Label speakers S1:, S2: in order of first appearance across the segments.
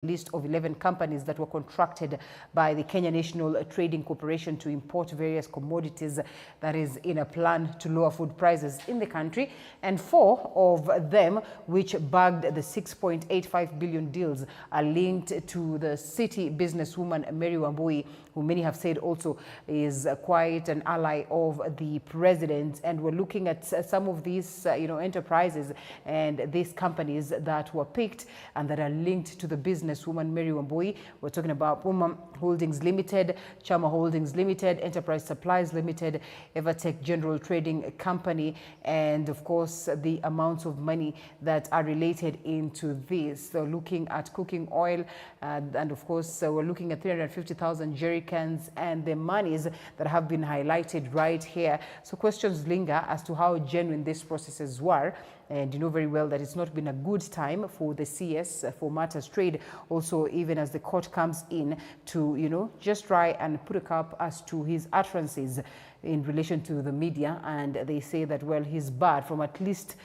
S1: list of 11 companies that were contracted by the Kenya National Trading Corporation to import various commodities, that is in a plan to lower food prices in the country. And 4 of them, which bagged the 6.85 billion deals, are linked to the city businesswoman Mary Wambui, who many have said also is quite an ally of the president. And we're looking at some of these enterprises and these companies that were picked and that are linked to the businesswoman Mary Wambui. We're talking about Puma Holdings Limited, Chama Holdings Limited, Enterprise Supplies Limited, Evertech General Trading Company, and of course the amounts of money that are related into this. So looking at cooking oil, and of course we're looking at 350,000 jerry cans and the monies that have been highlighted right here. So questions linger as to how genuine these processes were. And you know very well that it's not been a good time for the CS for matters trade. Also, even as the court comes in to, just try and put a cap as to his utterances in relation to the media. And they say that, well, he's barred from at least,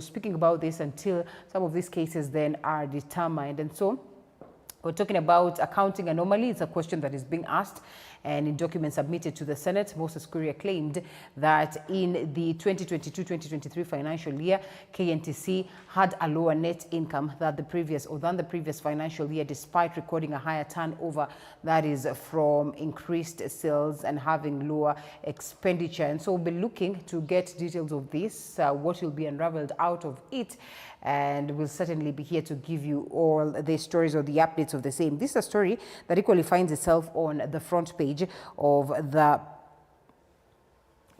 S1: speaking about this until some of these cases then are determined. And so we're talking about accounting anomaly. It's a question that is being asked. And in documents submitted to the Senate, Moses Kuria claimed that in the 2022-2023 financial year, KNTC had a lower net income than the previous financial year, despite recording a higher turnover, that is from increased sales and having lower expenditure. And so we'll be looking to get details of this, what will be unraveled out of it. And we'll certainly be here to give you all the stories or the updates of the same. This is a story that equally finds itself on the front page of the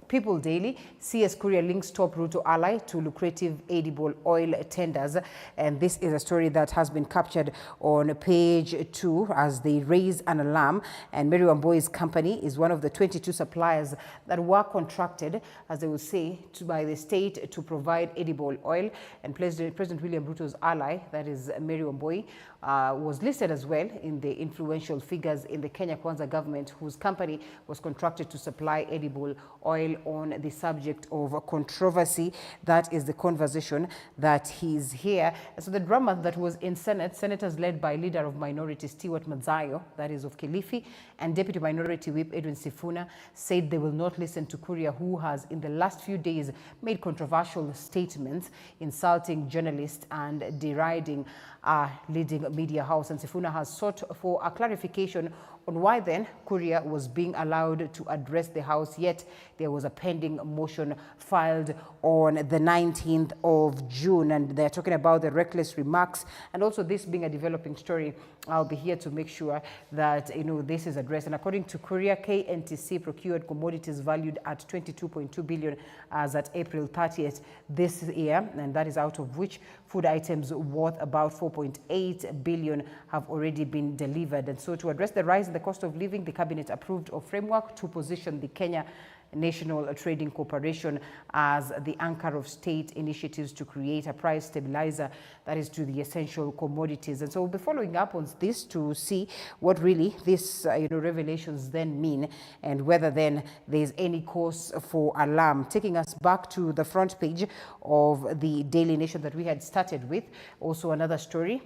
S1: People Daily. CS Courier links top Ruto ally to lucrative edible oil tenders. And this is a story that has been captured on page 2 as they raise an alarm. And Mary Wambui's company is one of the 22 suppliers that were contracted, as they would say, by the state to provide edible oil. And President William Ruto's ally, that is Mary Wambui, was listed as well in the influential figures in the Kenya Kwanza government, whose company was contracted to supply edible oil on the subject of controversy. That is the conversation that he's here. So the drama that was in Senate, senators led by Leader of Minority Stewart Mazayo, that is of Kilifi, and Deputy Minority Whip Edwin Sifuna, said they will not listen to Kuria, who has in the last few days made controversial statements insulting journalists and deriding a leading media house. And Sifuna has sought for a clarification on why then Kuria was being allowed to address the House, yet there was a pending motion filed on the 19th of June. And they're talking about the reckless remarks, and also this being a developing story. I'll be here to make sure that this is addressed. And according to Kuria, KNTC procured commodities valued at 22.2 billion as at April 30th this year, and that is out of which food items worth about 4.8 billion have already been delivered. And so to address the rise in the cost of living, the cabinet approved a framework to position the Kenya National Trading Corporation as the anchor of state initiatives to create a price stabilizer, that is to the essential commodities. And so we'll be following up on this to see what really these revelations then mean, and whether then there's any cause for alarm. Taking us back to the front page of the Daily Nation that we had started with, also another story.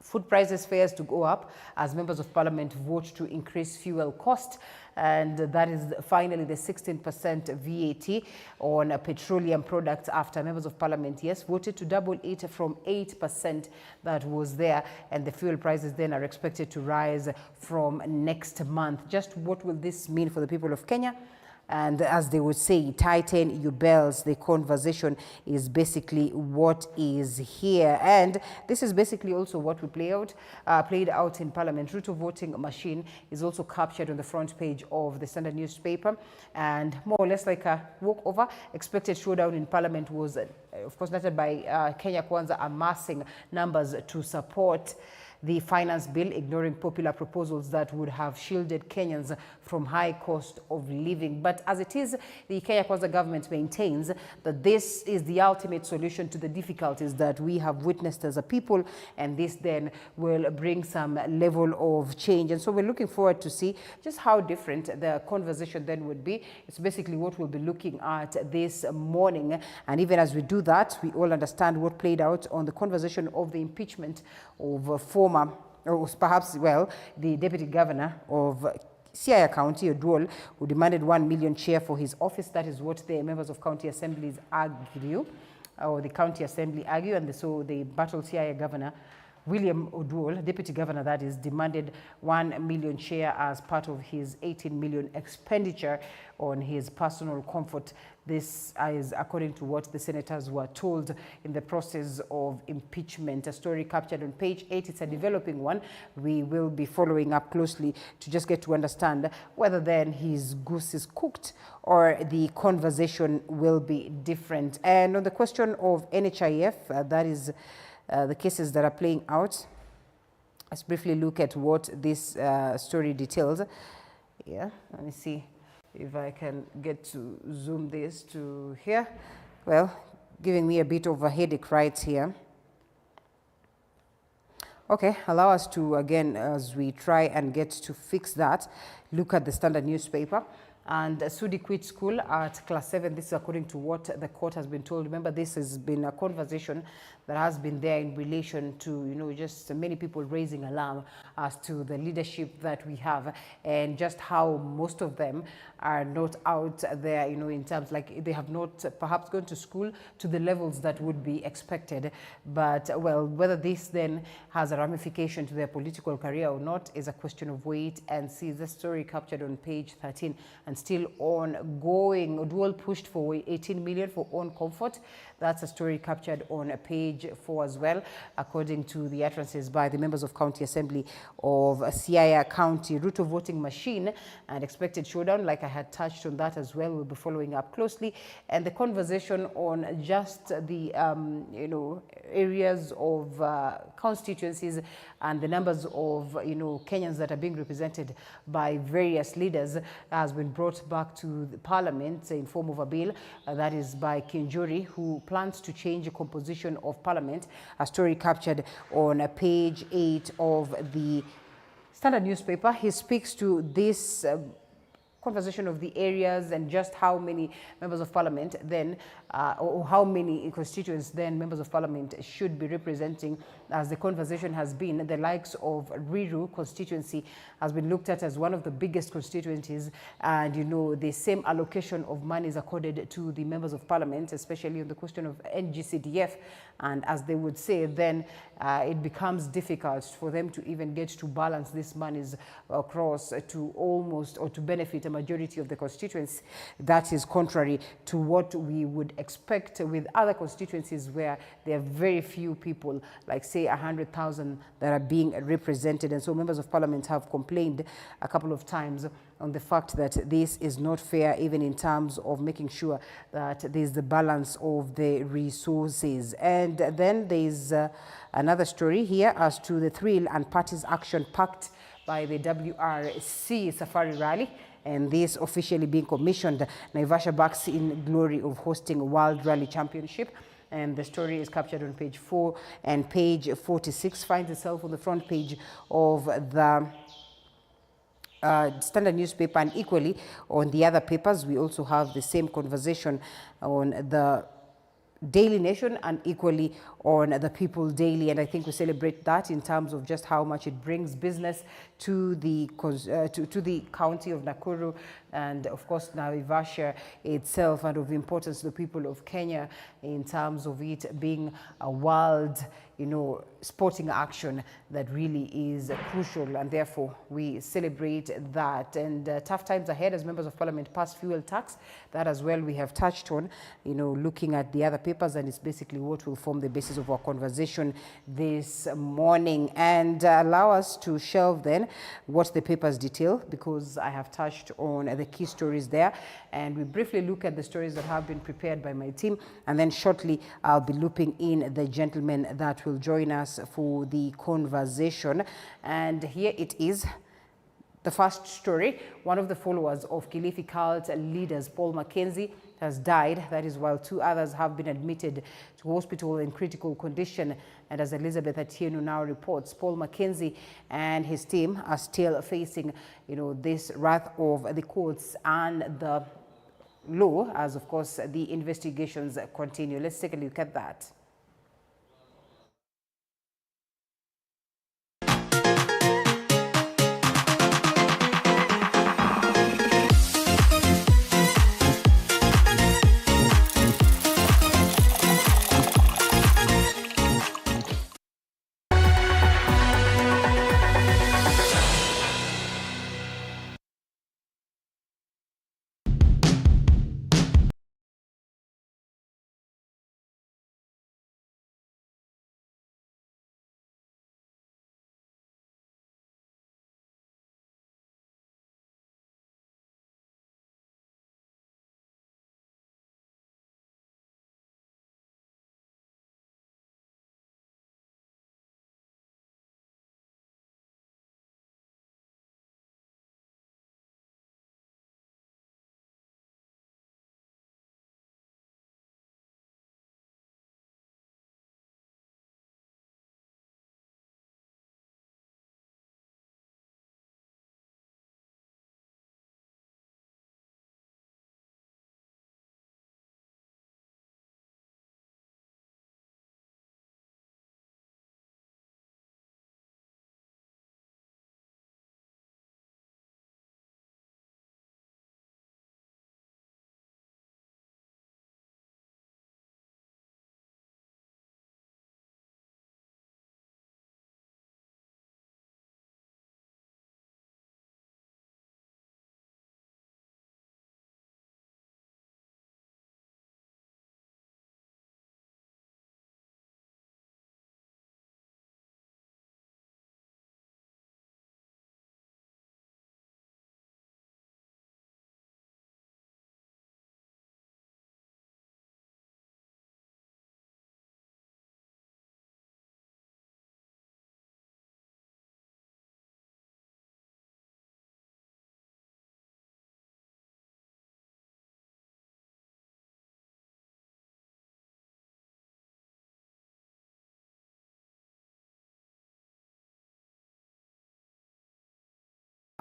S1: Food prices fares to go up as members of parliament vote to increase fuel cost. And that is finally the 16% VAT on petroleum products after members of parliament, yes, voted to double it from 8% that was there. And the fuel prices then are expected to rise from next month. Just what will this mean for the people of Kenya? And as they would say, tighten your belts. The conversation is basically what is here. And this is basically also what we played out in Parliament. Ruto voting machine is also captured on the front page of the Standard newspaper. And more or less like a walkover, expected showdown in Parliament was, of course, noted by Kenya Kwanza amassing numbers to support the finance bill, ignoring popular proposals that would have shielded Kenyans from high cost of living. But as it is, the Kenya Kwanza government maintains that this is the ultimate solution to the difficulties that we have witnessed as a people, and this then will bring some level of change. And so we're looking forward to see just how different the conversation then would be. It's basically what we'll be looking at this morning. And even as we do that, we all understand what played out on the conversation of the impeachment of former former, or perhaps, well, the deputy governor of Siaya County, Oduol, who demanded 1 million share for his office. That is what the members of county assemblies argue, or the county assembly argue, and so the battle Siaya governor, William Oduol, deputy governor that is, demanded 1 million share as part of his 18 million expenditure on his personal comfort. This is according to what the senators were told in the process of impeachment. A story captured on page 8. It's a developing one. We will be following up closely to just get to understand whether then his goose is cooked or the conversation will be different. And on the question of NHIF, that is the cases that are playing out, let's briefly look at what this story details. Yeah, let me see if I can get to zoom this to here. Well, giving me a bit of a headache right here. Okay, allow us to, again, as we try and get to fix that, look at the Standard newspaper. And Sudi quit school at class 7. This is according to what the court has been told. Remember, this has been a conversation that has been there in relation to, you know, just many people raising alarm as to the leadership that we have and just how most of them are not out there, you know, in terms like they have not perhaps gone to school to the levels that would be expected. But, well, whether this then has a ramification to their political career or not is a question of wait and see. The story captured on page 13 and still ongoing. Oduol pushed for 18 million for own comfort. That's a story captured on page 4 as well, according to the utterances by the members of County Assembly of Siaya County. Route of voting machine and expected showdown, like I had touched on that as well. We'll be following up closely. And the conversation on just the, you know, areas of constituencies and the numbers of, you know, Kenyans that are being represented by various leaders has been brought back to the Parliament in form of a bill that is by Kinjuri, who plans to change the composition of Parliament. A story captured on page 8 of the Standard newspaper. He speaks to this conversation of the areas and just how many members of parliament then, or how many constituents then members of parliament should be representing, as the conversation has been. The likes of Riru constituency has been looked at as one of the biggest constituencies, and, you know, the same allocation of money is accorded to the members of parliament, especially on the question of NGCDF. And as they would say, then it becomes difficult for them to even get to balance these monies across to almost, or to benefit a majority of the constituents. That is contrary to what we would expect with other constituencies where there are very few people, like say 100,000 that are being represented. And so members of parliament have complained a couple of times on the fact that this is not fair, even in terms of making sure that there's the balance of the resources. And then there's another story here as to the thrill and parties action packed by the WRC Safari Rally, and this officially being commissioned. Naivasha backs in glory of hosting World Rally Championship. And the story is captured on page 4, and page 46 finds itself on the front page of the Standard newspaper, and equally on the other papers. We also have the same conversation on the Daily Nation and equally on the People Daily, and I think we celebrate that in terms of just how much it brings business to the to the county of Nakuru, and of course Naivasha itself, and of importance to the people of Kenya in terms of it being a world, you know, sporting action that really is crucial, and therefore we celebrate that. And tough times ahead as members of parliament pass fuel tax. That as well we have touched on, you know, looking at the other papers, and it's basically what will form the basis of our conversation this morning. And allow us to shelve then what the papers detail, because I have touched on the key stories there, and we briefly look at the stories that have been prepared by my team, and then shortly I'll be looping in the gentlemen that will join us for the conversation. And here it is. The first story: one of the followers of Kilifi cult leaders, Paul Mackenzie, has died. That is while 2 others have been admitted to hospital in critical condition. And as Elizabeth Atieno now reports, Paul Mackenzie and his team are still facing, you know, this wrath of the courts and the law, as of course the investigations continue. Let's take a look at that.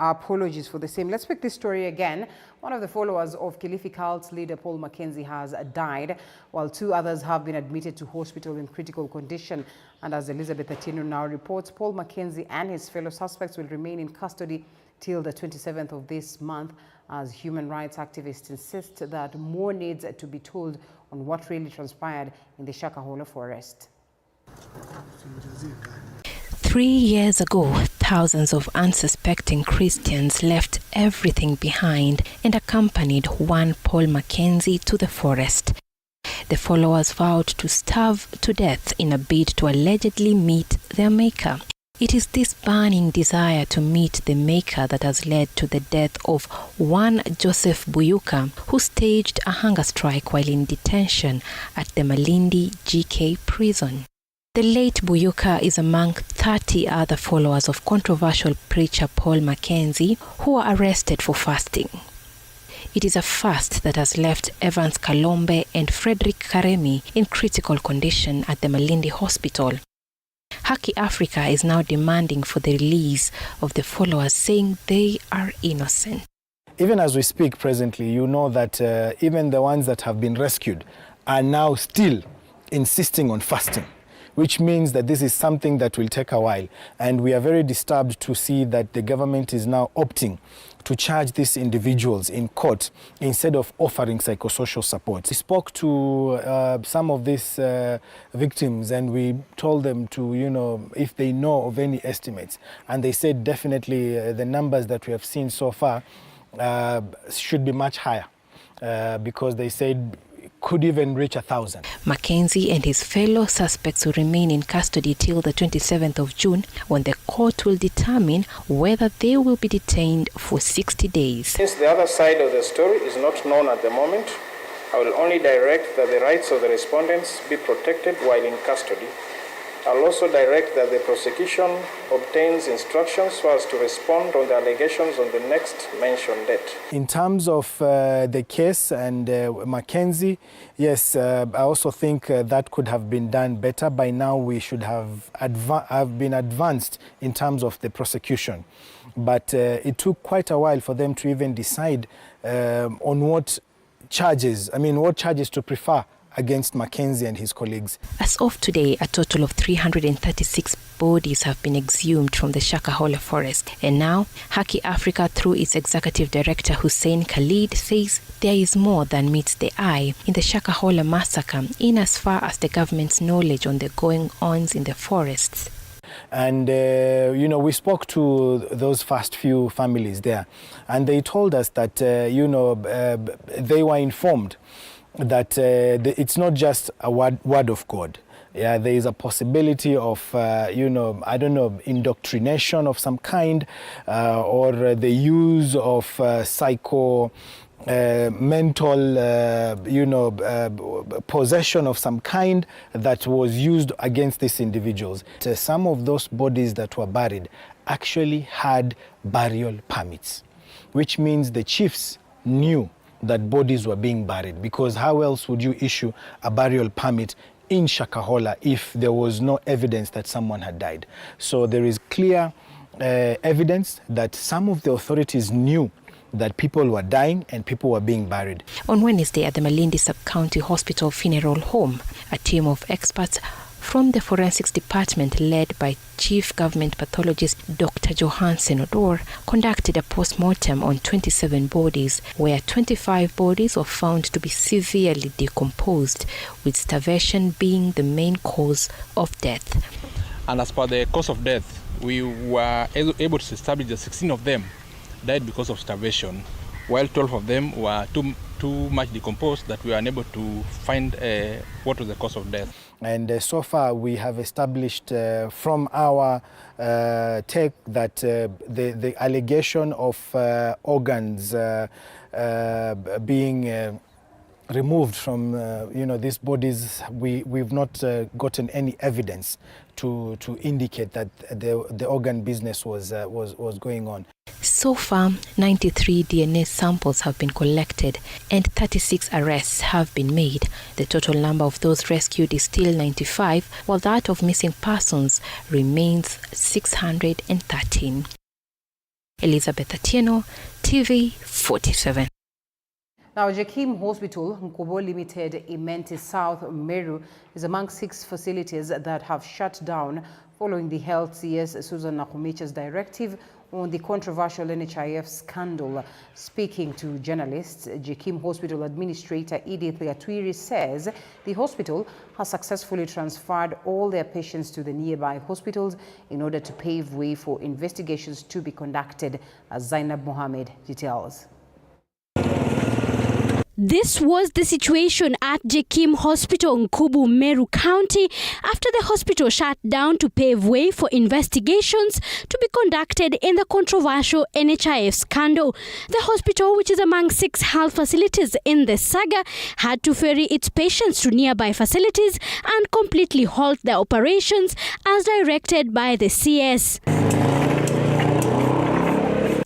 S1: Our apologies for the same. Let's pick this story again. One of the followers of Kilifi cult leader Paul Mackenzie has died, while 2 others have been admitted to hospital in critical condition. And as Elizabeth Atieno now reports, Paul Mackenzie and his fellow suspects will remain in custody till the 27th of this month, as human rights activists insist that more needs to be told on what really transpired in the Shakahola forest.
S2: 3 years ago, thousands of unsuspecting Christians left everything behind and accompanied one Paul Mackenzie to the forest. The followers vowed to starve to death in a bid to allegedly meet their maker. It is this burning desire to meet the maker that has led to the death of one Joseph Buyuka, who staged a hunger strike while in detention at the Malindi GK prison. The late Buyuka is among 30 other followers of controversial preacher Paul Mackenzie who were arrested for fasting. It is a fast that has left Evans Kalombe and Frederick Karemi in critical condition at the Malindi hospital. Haki Africa is now demanding for the release of the followers, saying they are innocent.
S3: Even as we speak presently, you know that even the ones that have been rescued are now still insisting on fasting, which means that this is something that will take a while. And we are very disturbed to see that the government is now opting to charge these individuals in court instead of offering psychosocial support. We spoke to some of these victims and we told them to, if they know of any estimates. And they said definitely the numbers that we have seen so far should be much higher because they said could even reach 1,000.
S2: Mackenzie and his fellow suspects will remain in custody till the 27th of June, when the court will determine whether they will be detained for 60 days.
S4: Since the other side of the story is not known at the moment, I will only direct that the rights of the respondents be protected while in custody. I'll also direct that the prosecution obtains instructions so as to respond on the allegations on the next mentioned date.
S3: In terms of the case and Mackenzie, yes, I also think that could have been done better. By now we should have been advanced in terms of the prosecution. But it took quite a while for them to even decide on what charges to prefer against Mackenzie and his colleagues. As
S2: of today, a total of 336 bodies have been exhumed from the Shakahola forest. And now, Haki Africa, through its executive director Hussein Khalid, says there is more than meets the eye in the Shakahola massacre, in as far as the government's knowledge on the going-ons in the forests.
S3: And, we spoke to those first few families there, and they told us that, they were informed that it's not just a word of God. Yeah, there is a possibility of, indoctrination of some kind or the use of mental, possession of some kind that was used against these individuals. Some of those bodies that were buried actually had burial permits, which means the chiefs knew that bodies were being buried, because how else would you issue a burial permit in Shakahola if there was no evidence that someone had died? So there is clear evidence that some of the authorities knew that people were dying and people were being buried.
S2: On Wednesday at the Malindi Sub-County Hospital Funeral Home, a team of experts from the Forensics Department, led by Chief Government Pathologist Dr. Johansen Odor, conducted a post-mortem on 27 bodies, where 25 bodies were found to be severely decomposed, with starvation being the main cause of death.
S5: And as per the cause of death, we were able to establish that 16 of them died because of starvation, while 12 of them were too much decomposed that we were unable to find what was the cause of death.
S3: And so far we have established from our take that the allegation of organs being removed from these bodies, we've not gotten any evidence to indicate that the organ business was going on.
S2: So far, 93 DNA samples have been collected and 36 arrests have been made. The total number of those rescued is still 95, while that of missing persons remains 613. Elizabeth Atieno, TV 47.
S1: Now, Jakim Hospital, Nkubo Limited in Menti South Meru, is among 6 facilities that have shut down following the Health CS Susan Nakumicha's directive on the controversial NHIF scandal. Speaking to journalists, Jakim Hospital Administrator Edith Gatwiri says the hospital has successfully transferred all their patients to the nearby hospitals in order to pave way for investigations to be conducted, as Zainab Mohammed details.
S6: This was the situation at Jakim Hospital, Nkubu, Meru County, after the hospital shut down to pave way for investigations to be conducted in the controversial NHIF scandal. The hospital, which is among 6 health facilities in the saga, had to ferry its patients to nearby facilities and completely halt their operations as directed by the CS.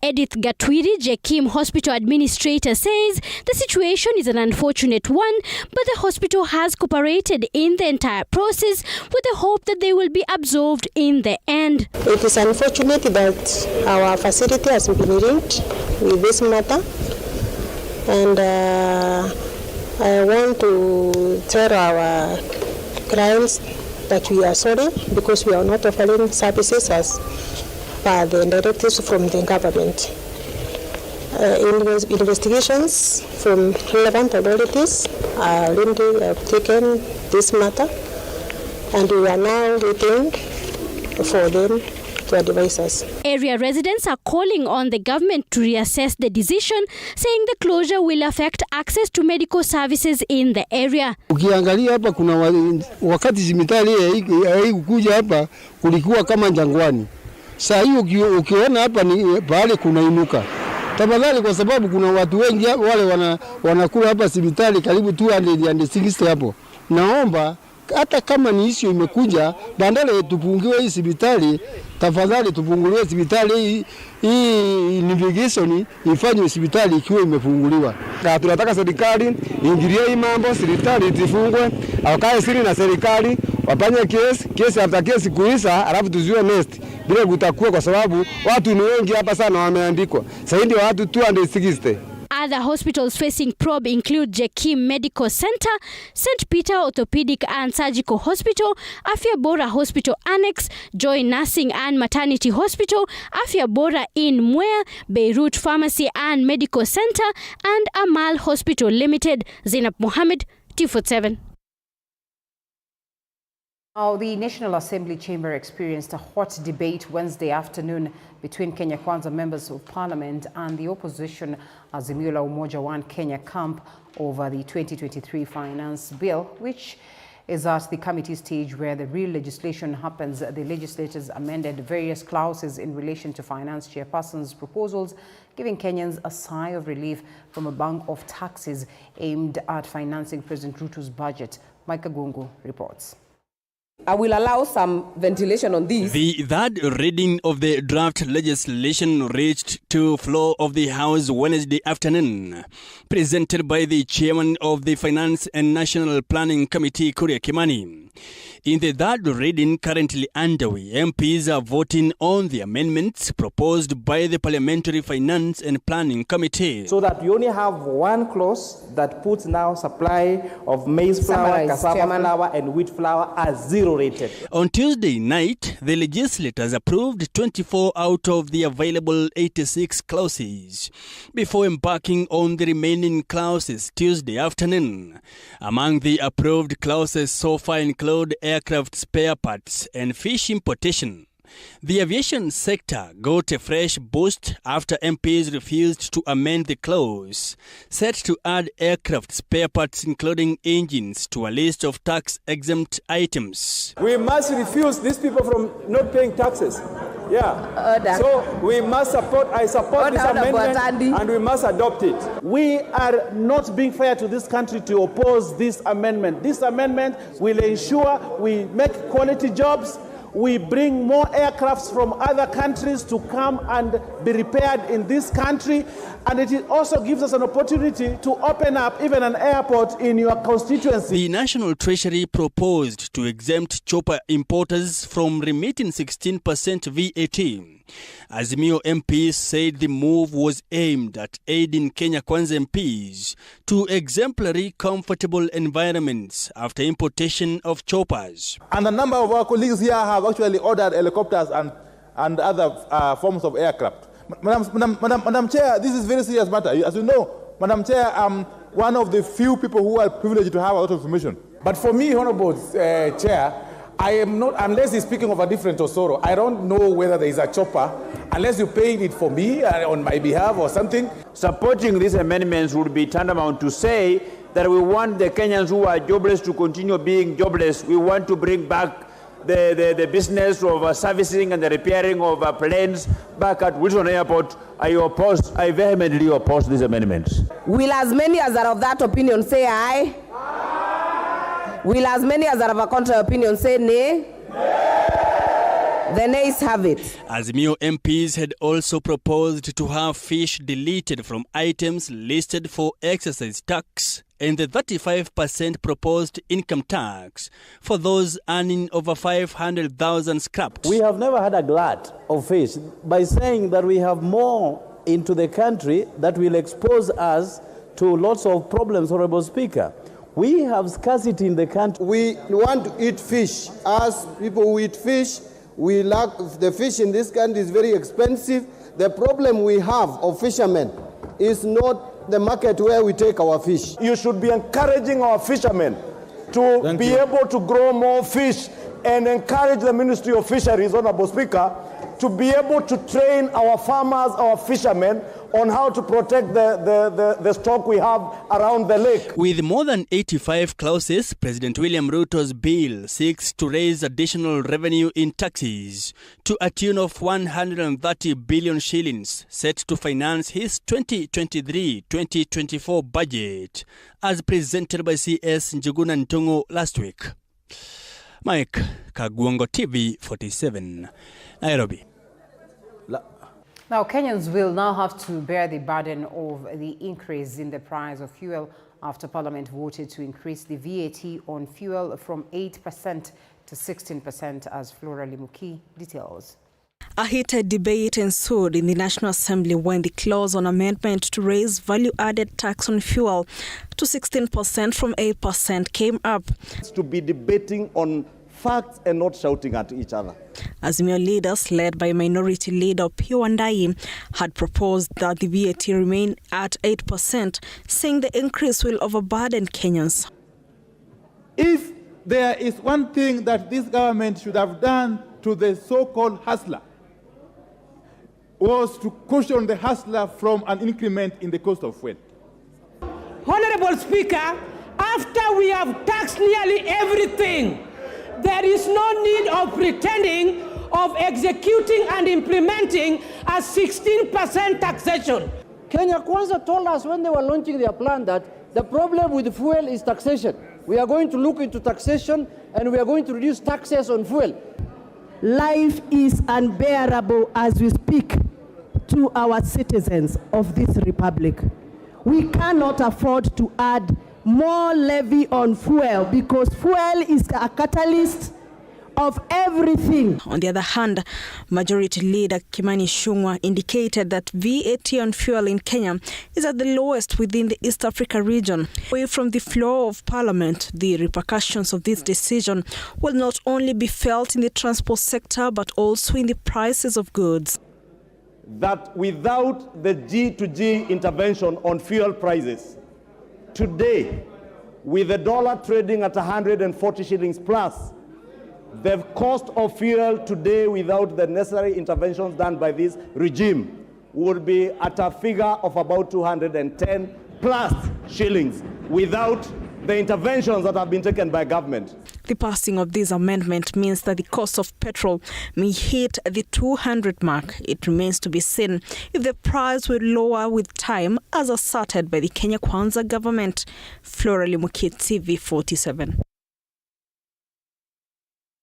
S6: Edith Gatwiri, Jakim Hospital Administrator, says the situation is an unfortunate one, but the hospital has cooperated in the entire process with the hope that they will be absolved in the end.
S7: It is unfortunate that our facility has been linked with this matter, and I want to tell our clients that we are sorry because we are not offering services as the directives from the government. Investigations from relevant authorities are already taken this matter, and we are now waiting for them to advise us.
S6: Area residents are calling on the government to reassess the decision, saying the closure will affect access to medical services in the area.
S8: Ukiangalia hapa kuna wakati hospitali haikuja hapa kulikuwa kama jangwani. Sasa hiyo ukiona hapa ni pale kuna inuka. Tafadhali, kwa sababu kuna watu wengi wale wanakula hapa hospitali karibu 260 hapo. Naomba hata kama ni issue imekuja, bandala tupungiwe hii hospitali, tafadhali tupunguliwe hospitali hii investigation ifanywe hospitali ikiwa imefunguliwa. Na tunataka serikali ingilie hii mambo, serikali ifungwe, akae siri na serikali wafanye kesi after kesi kuisha, alafu tuzue next. Bila kutakuwa, kwa sababu watu ni wengi hapa sana wameandikwa. Sasa ndio watu 260.
S6: Other hospitals facing probe include Jakim Medical Center, St. Peter Orthopedic and Surgical Hospital, Afya Bora Hospital Annex, Joy Nursing and Maternity Hospital, Afya Bora in Mwea, Beirut Pharmacy and Medical Center, and Amal Hospital Limited. Zainab Mohammed, T47.
S1: Now, the National Assembly Chamber experienced a hot debate Wednesday afternoon between Kenya Kwanza members of Parliament and the opposition Azimio la Umoja One Kenya camp over the 2023 finance bill, which is at the committee stage where the real legislation happens. The legislators amended various clauses in relation to finance chairperson's proposals, giving Kenyans a sigh of relief from a bank of taxes aimed at financing President Ruto's budget. Micah Gungu reports.
S9: I will allow some ventilation on this.
S10: The third reading of the draft legislation reached to floor of the House Wednesday afternoon, presented by the chairman of the Finance and National Planning Committee, Kuria Kimani. In the third reading currently underway, MPs are voting on the amendments proposed by the Parliamentary Finance and Planning Committee.
S11: So that we only have one clause that puts now supply of maize flour, cassava flour and wheat flour as zero rated.
S10: On Tuesday night, the legislators approved 24 out of the available 86 clauses before embarking on the remaining clauses Tuesday afternoon. Among the approved clauses so far include aircraft spare parts and fish importation. The aviation sector got a fresh boost after MPs refused to amend the clause set to add aircraft spare parts including engines to a list of tax-exempt items.
S11: We must refuse these people from not paying taxes. Yeah. So we must support, I support this amendment and we must adopt it. We are not being fair to this country to oppose this amendment. This amendment will ensure we make quality jobs. We bring more aircrafts from other countries to come and be repaired in this country. And it also gives us an opportunity to open up even an airport in your constituency.
S10: The National Treasury proposed to exempt chopper importers from remitting 16% VAT Azimio MPs said the move was aimed at aiding Kenya Kwanza MPs to exemplary, comfortable environments after importation of choppers.
S12: And a number of our colleagues here have actually ordered helicopters and other forms of aircraft. Madam Chair, this is a very serious matter. As you know, Madam Chair, I'm one of the few people who are privileged to have a lot of information.
S11: But for me, Honorable Chair, I am not, unless he's speaking of a different Osoro, I don't know whether there is a chopper, unless you're paying it for me on my behalf or something.
S13: Supporting these amendments would be tantamount to say that we want the Kenyans who are jobless to continue being jobless. We want to bring back the business of servicing and the repairing of planes back at Wilson Airport. I vehemently oppose these amendments.
S9: Will as many as are of that opinion say aye? Will as many as are of a contrary opinion say nay? The nays have it.
S10: Azimio MPs had also proposed to have fish deleted from items listed for excise tax and the 35% proposed income tax for those earning over 500,000 scrapped.
S14: We have never had a glut of fish. By saying that we have more into the country, that will expose us to lots of problems, Honorable Speaker. We have scarcity in the country.
S8: We want to eat fish. As people who eat fish, we lack the fish in this country is very expensive. The problem we have of fishermen is not the market where we take our fish.
S11: You should be encouraging our fishermen to be able to grow more fish and encourage the Ministry of Fisheries, Honorable Speaker, to be able to train our farmers, our fishermen, on how to protect the stock we have around the lake.
S10: With more than 85 clauses, President William Ruto's bill seeks to raise additional revenue in taxes to a tune of 130 billion shillings, set to finance his 2023-2024 budget, as presented by CS Njuguna Ntungu last week. Mike Kagwongo, TV 47, Nairobi.
S1: Now, Kenyans will now have to bear the burden of the increase in the price of fuel after Parliament voted to increase the VAT on fuel from 8% to 16%, as Flora Limuki details.
S15: A heated debate ensued in the National Assembly when the clause on amendment to raise value-added tax on fuel to 16% from 8% came up.
S11: To be debating on facts and not shouting at each other.
S15: Azimio leaders, led by Minority Leader Pio Wandai, had proposed that the VAT remain at 8%, saying the increase will overburden Kenyans.
S12: If there is one thing that this government should have done to the so-called hustler, was to cushion the hustler from an increment in the cost of fuel.
S16: Honorable Speaker, after we have taxed nearly everything, there is no need of pretending of executing and implementing a 16% taxation.
S17: Kenya Kwanza told us when they were launching their plan that the problem with fuel is taxation. We are going to look into taxation and we are going to reduce taxes on fuel.
S18: Life is unbearable as we speak to our citizens of this republic. We cannot afford to add more levy on fuel because fuel is a catalyst of everything.
S15: On the other hand, Majority Leader Kimani Ichung'wah indicated that VAT on fuel in Kenya is at the lowest within the East Africa region. Away from the floor of Parliament, the repercussions of this decision will not only be felt in the transport sector but also in the prices of goods.
S11: That without the G2G intervention on fuel prices, today, with the dollar trading at 140 shillings plus, the cost of fuel today without the necessary interventions done by this regime would be at a figure of about 210 plus shillings without the interventions that have been taken by government.
S15: The passing of this amendment means that the cost of petrol may hit the 200 mark. It remains to be seen if the price will lower with time, as asserted by the Kenya Kwanza government. Flora Limuki, TV 47.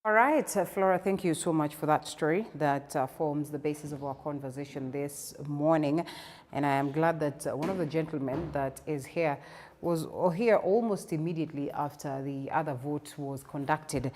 S1: All right, Flora, thank you so much for that story that forms the basis of our conversation this morning. And I am glad that one of the gentlemen that is here was here almost immediately after the other vote was conducted.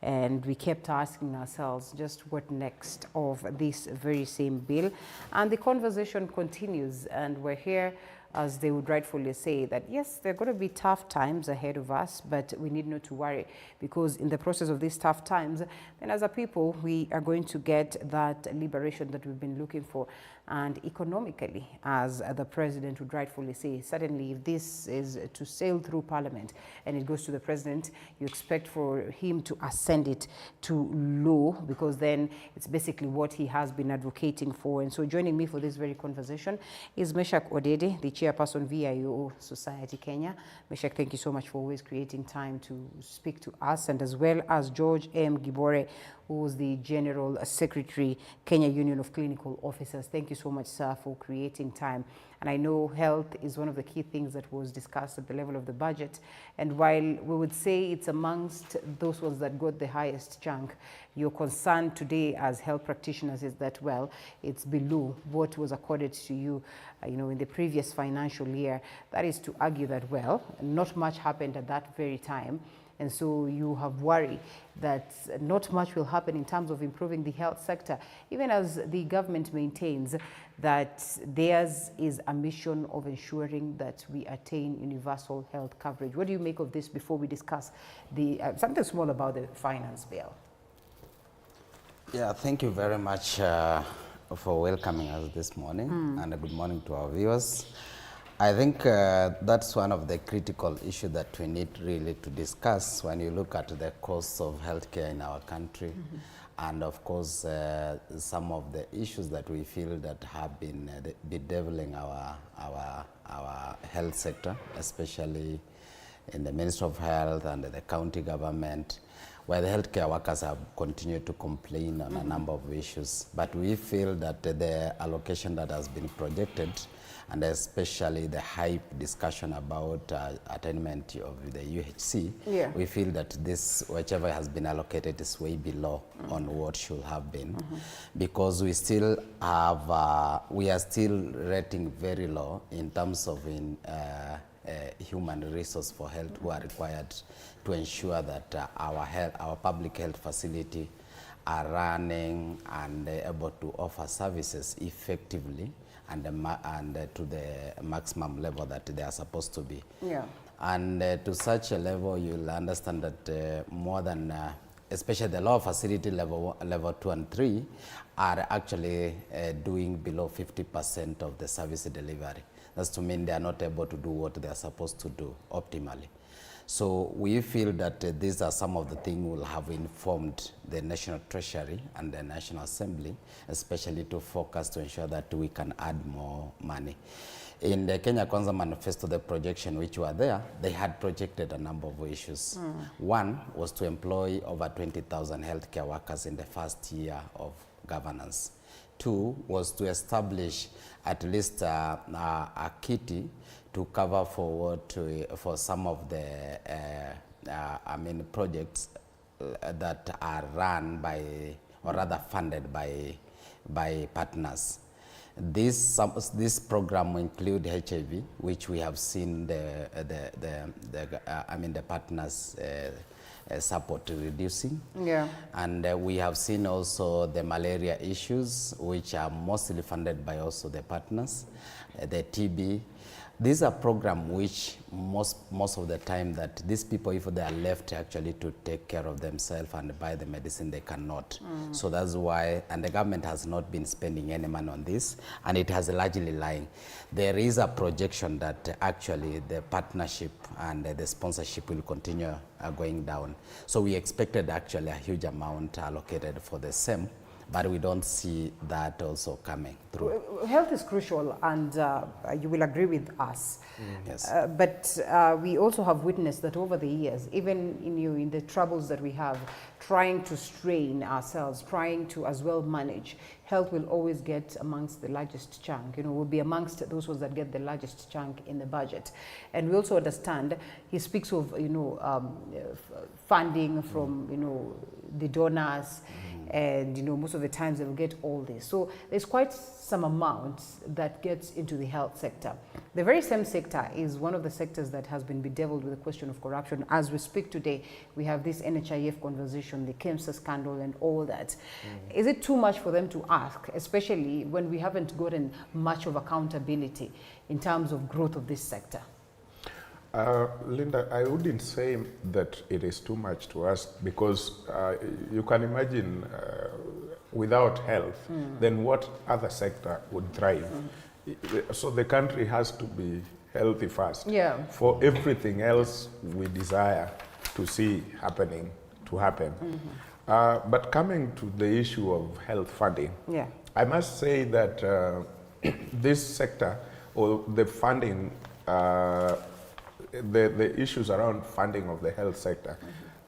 S1: and we kept asking ourselves just what next of this very same bill. And the conversation continues, and we're here, as they would rightfully say, that yes, there are going to be tough times ahead of us, but we need not to worry, because in the process of these tough times, then as a people, we are going to get that liberation that we've been looking for. And economically, as the president would rightfully say, certainly if this is to sail through Parliament and it goes to the president, you expect for him to ascend it to law, because then it's basically what he has been advocating for. And so joining me for this very conversation is Meshach Odede, the chairperson VIO Society Kenya. Meshach, thank you so much for always creating time to speak to us, and as well as George M. Gibore, who is the General Secretary, Kenya Union of Clinical Officers. Thank you so much, sir, for creating time. And I know health is one of the key things that was discussed at the level of the budget. And while we would say it's amongst those ones that got the highest chunk, your concern today as health practitioners is that, well, it's below what was accorded to you, in the previous financial year. That is to argue that, well, not much happened at that very time. And so you have worry that not much will happen in terms of improving the health sector, even as the government maintains that theirs is a mission of ensuring that we attain universal health coverage. What do you make of this before we discuss the something small about the finance bill?
S19: Yeah, thank you very much for welcoming us this morning, and a good morning to our viewers. I think that's one of the critical issues that we need really to discuss when you look at the costs of healthcare in our country, and of course some of the issues that we feel that have been bedeviling our health sector, especially in the Ministry of Health and the county government, where the healthcare workers have continued to complain on a number of issues. But we feel that the allocation that has been projected, and especially the hype discussion about attainment of the UHC, we feel that this, whichever has been allocated, is way below on what should have been, because we still have, we are still rating very low in terms of human resource for health who are required to ensure that our public health facility are running and able to offer services effectively and to the maximum level that they are supposed to be. And to such a level, you'll understand that more than, especially the lower facility level 2 and 3, are actually doing below 50% of the service delivery. That's to mean they are not able to do what they are supposed to do optimally. So we feel that these are some of the things will have informed the National Treasury and the National Assembly, especially to focus to ensure that we can add more money. In the Kenya Kwanza manifesto, the projection which were there, they had projected a number of issues. One was to employ over 20,000 healthcare workers in the first year of governance. Two was to establish at least a kitty to cover for some of the projects that are run by, or rather funded by partners. This program will include HIV, which we have seen the partners support reducing. And we have seen also the malaria issues, which are mostly funded by also the partners, the TB. These are programs which most of the time that these people, if they are left actually to take care of themselves and buy the medicine, they cannot. So that's why, and the government has not been spending any money on this, and it has largely lying. There is a projection that actually the partnership and the sponsorship will continue going down. So we expected actually a huge amount allocated for the same, but we don't see that also coming through.
S1: Health is crucial, and you will agree with us.
S19: Yes.
S1: But we also have witnessed that over the years, even in the troubles that we have, trying to strain ourselves, trying to as well manage, health will always get amongst the largest chunk, will be amongst those ones that get the largest chunk in the budget. And we also understand, he speaks of, funding from, the donors, and, most of the times they will get all this. So there's quite some amount that gets into the health sector. The very same sector is one of the sectors that has been bedeviled with the question of corruption. As we speak today, we have this NHIF conversation, the KEMSA scandal and all that. Is it too much for them to ask, especially when we haven't gotten much of accountability in terms of growth of this sector?
S20: Linda, I wouldn't say that it is too much to ask, because you can imagine without health, then what other sector would thrive? So the country has to be healthy first.
S1: Yeah.
S20: For everything else we desire to see happening to happen. But coming to the issue of health funding, I must say that this sector, or the funding, the issues around funding of the health sector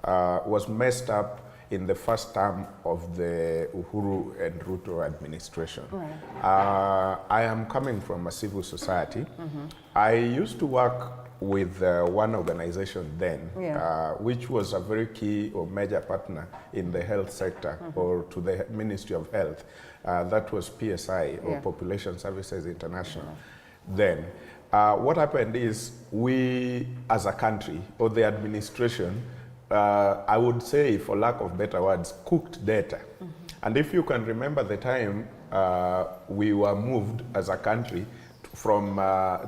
S20: was messed up in the first term of the Uhuru and Ruto administration. I am coming from a civil society. I used to work with one organization then, which was a very key or major partner in the health sector, or to the Ministry of Health. That was PSI, or Population Services International. Then, what happened is, we as a country, or the administration, I would say, for lack of better words, cooked data. And if you can remember the time we were moved as a country from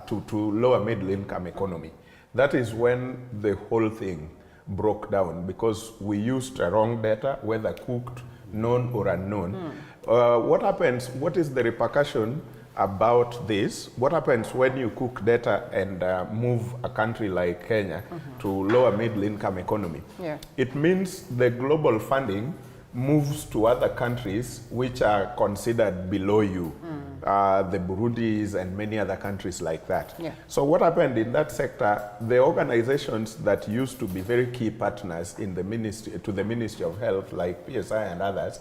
S20: to lower middle income economy, that is when the whole thing broke down, because we used wrong data, whether cooked, known or unknown. What happens, what is the repercussion about this? What happens when you cook data and move a country like Kenya to lower middle income economy? It means the global funding moves to other countries which are considered below you, the Burundis and many other countries like that. So what happened in that sector, the organizations that used to be very key partners in the ministry, to the Ministry of Health, like PSI and others,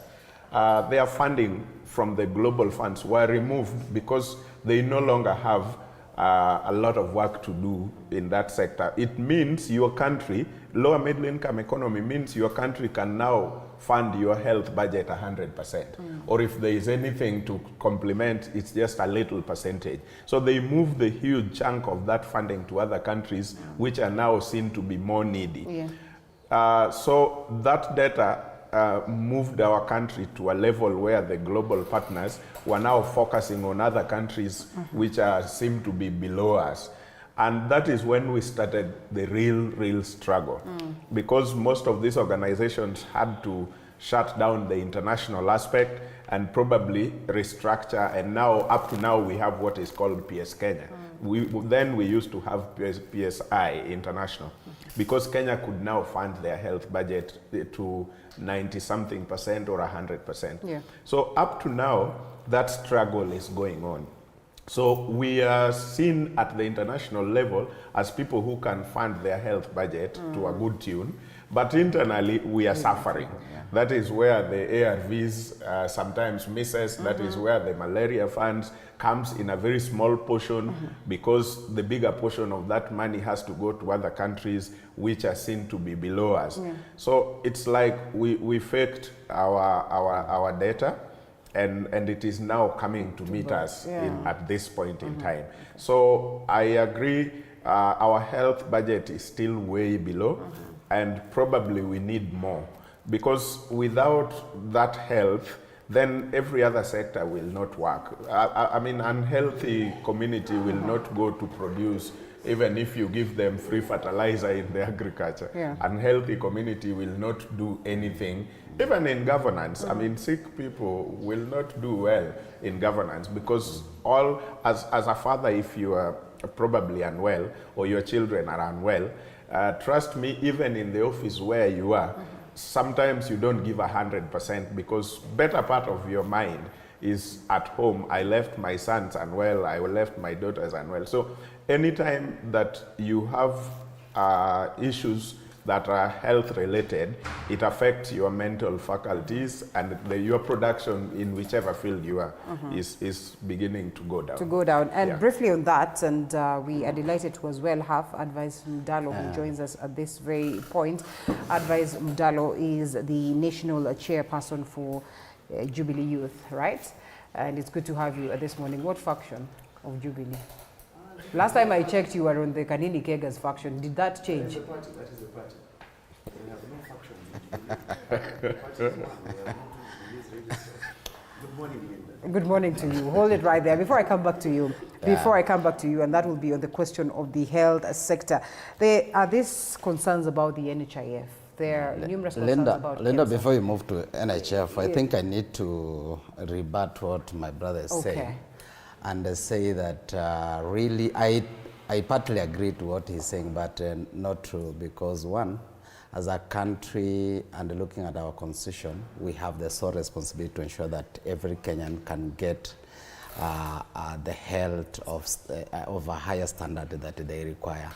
S20: their funding from the global funds were removed because they no longer have a lot of work to do in that sector. It means your country, lower middle income economy means your country can now fund your health budget 100%. Or if there is anything to complement, it's just a little percentage. So they move the huge chunk of that funding to other countries, which are now seen to be more needy. So that data moved our country to a level where the global partners were now focusing on other countries which seem to be below us. And that is when we started the real struggle, because most of these organizations had to shut down the international aspect and probably restructure, and now, up to now, we have what is called PS Kenya. Then we used to have PSI International, because Kenya could now fund their health budget to 90-something% or 100%. So up to now, that struggle is going on. So we are seen at the international level as people who can fund their health budget to a good tune, but internally we are suffering. That is where the ARVs sometimes misses. That is where the malaria funds comes in a very small portion, because the bigger portion of that money has to go to other countries which are seen to be below us. So it's like we faked our data, and it is now coming to meet us at this point in time. So I agree, our health budget is still way below, and probably we need more, because without that health, then every other sector will not work. I mean, unhealthy community will not go to produce, even if you give them free fertilizer in the agriculture. Unhealthy community will not do anything, even in governance. I mean, sick people will not do well in governance, because as a father, if you are probably unwell, or your children are unwell, trust me, even in the office where you are, sometimes you don't give 100%, because better part of your mind is at home. I left my sons unwell, I left my daughters unwell. So anytime that you have issues that are health related, it affects your mental faculties, and your production in whichever field you are is beginning to go down.
S1: And briefly on that, and we are delighted to as well have Advice Mdalo, who joins us at this very point. Advice Mdalo is the national chairperson for Jubilee Youth, right? And it's good to have you this morning. What faction of Jubilee? Last time I checked, you were on the Kanini Kegas faction. Did that change?
S12: That is the party. We have no faction. Good morning, Linda.
S1: Good morning to you. Hold it right there. Before I come back to you, and that will be on the question of the health sector. There are these concerns about the NHIF. There are numerous concerns about
S19: Linda,
S1: cancer.
S19: before you move to NHIF, I think I need to rebut what my brother is saying. And say that really, I partly agree to what he's saying, but not true, because one, as a country and looking at our constitution, we have the sole responsibility to ensure that every Kenyan can get the health of a higher standard that they require.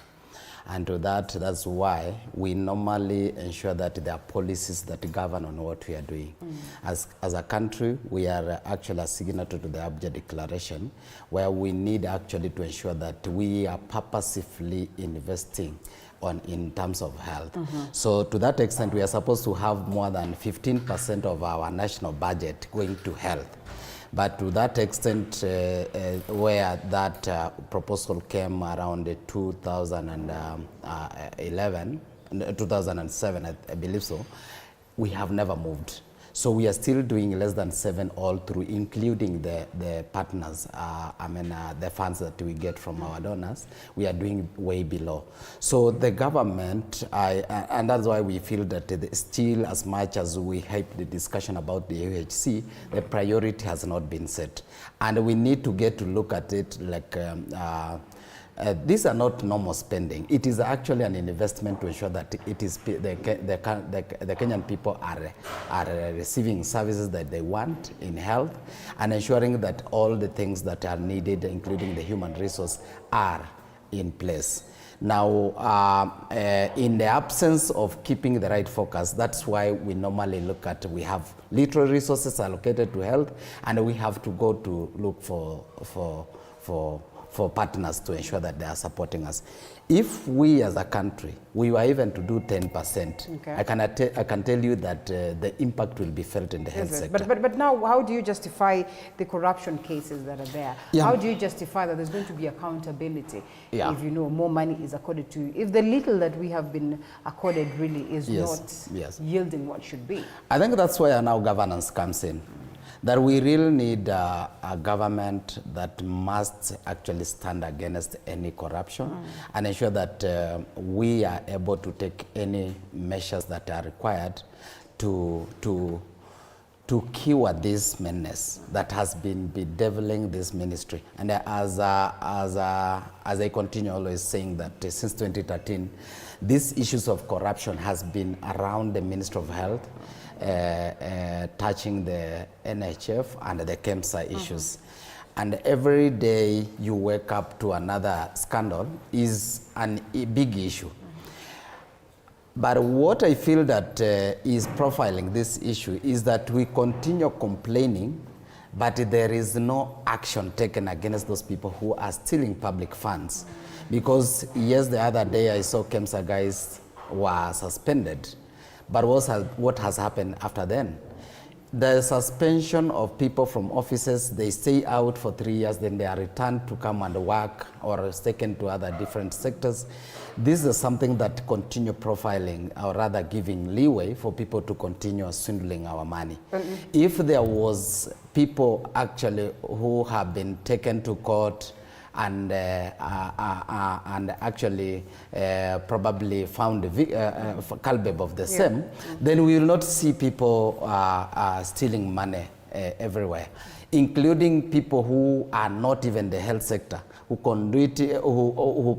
S19: And to that's why we normally ensure that there are policies that govern on what we are doing. As a country, we are actually a signatory to the Abuja Declaration, where we need actually to ensure that we are purposefully investing in terms of health. So to that extent, we are supposed to have more than 15% of our national budget going to health. But to that extent, where that proposal came around 2007, I believe so, we have never moved. So we are still doing less than 7 all through, including the partners, the funds that we get from our donors. We are doing way below. So the government, and that's why we feel that still, as much as we hype the discussion about the UHC, the priority has not been set. And we need to get to look at it like, these are not normal spending. It is actually an investment to ensure that it is the Kenyan people are receiving services that they want in health, and ensuring that all the things that are needed, including the human resource, are in place. Now, in the absence of keeping the right focus, that's why we normally look at, we have literal resources allocated to health, and we have to go to look for partners to ensure that they are supporting us. If we as a country, we were even to do 10%, I can tell you that the impact will be felt in the health sector.
S1: But now, how do you justify the corruption cases that are there? How do you justify that there's going to be accountability if more money is accorded to you, if the little that we have been accorded really is not yielding what should be?
S19: I think that's where now governance comes in. That we really need a government that must actually stand against any corruption and ensure that we are able to take any measures that are required to cure this menace that has been bedeviling this ministry. And as I continue always saying that since 2013, these issues of corruption has been around the Ministry of Health, touching the NHIF and the KEMSA issues. And every day you wake up to another scandal is a big issue. But what I feel that is profiling this issue is that we continue complaining, but there is no action taken against those people who are stealing public funds. Because yes, the other day I saw KEMSA guys were suspended. But what has happened after then? The suspension of people from offices, they stay out for 3 years, then they are returned to come and work or is taken to other different sectors. This is something that continue profiling, or rather giving leeway for people to continue swindling our money. If there was people actually who have been taken to court and actually probably found culpable of the same, then we will not see people stealing money everywhere, including people who are not even the health sector, who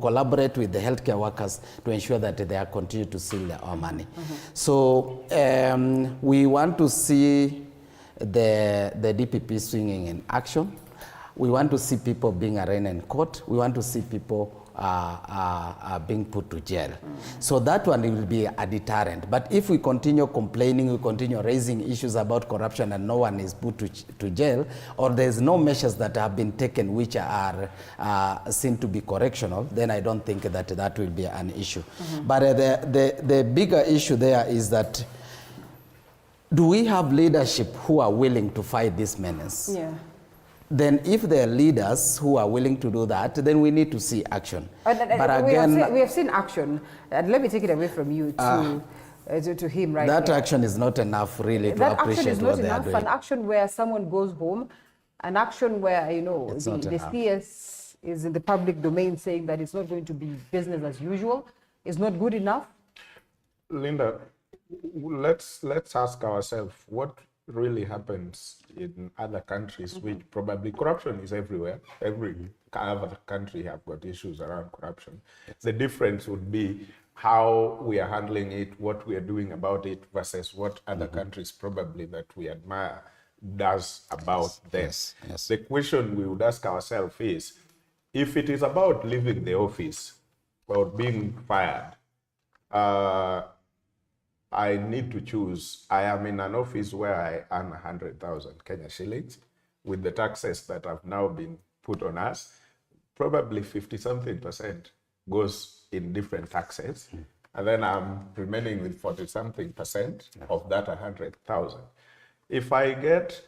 S19: collaborate with the healthcare workers to ensure that they are continue to steal our money. So we want to see the DPP swinging in action. We want to see people being arraigned in court. We want to see people being put to jail. So that one will be a deterrent. But if we continue complaining, we continue raising issues about corruption and no one is put to jail, or there's no measures that have been taken which are seen to be correctional, then I don't think that that will be an issue. But the bigger issue there is that, do we have leadership who are willing to fight this menace? then if there are leaders who are willing to do that, then we need to see action.
S1: But again, we have seen action. Let me take it away from you to him right
S19: that
S1: here.
S19: action is not enough really to appreciate what they are doing.
S1: An action where someone goes home, an action where, you know, the CS is in the public domain saying that it's not going to be business as usual, is not good enough?
S20: Linda, let's ask ourselves what really happens in other countries, which probably corruption is everywhere. Every other country have got issues around corruption. The difference would be how we are handling it, what we are doing about it versus what other countries probably that we admire does about them.
S19: Yes.
S20: The question we would ask ourselves is, if it is about leaving the office or being fired, I need to choose. I am in an office where I earn 100,000 Kenya shillings with the taxes that have now been put on us. Probably 50-something% goes in different taxes. And then I'm remaining with 40-something% of that 100,000. If I get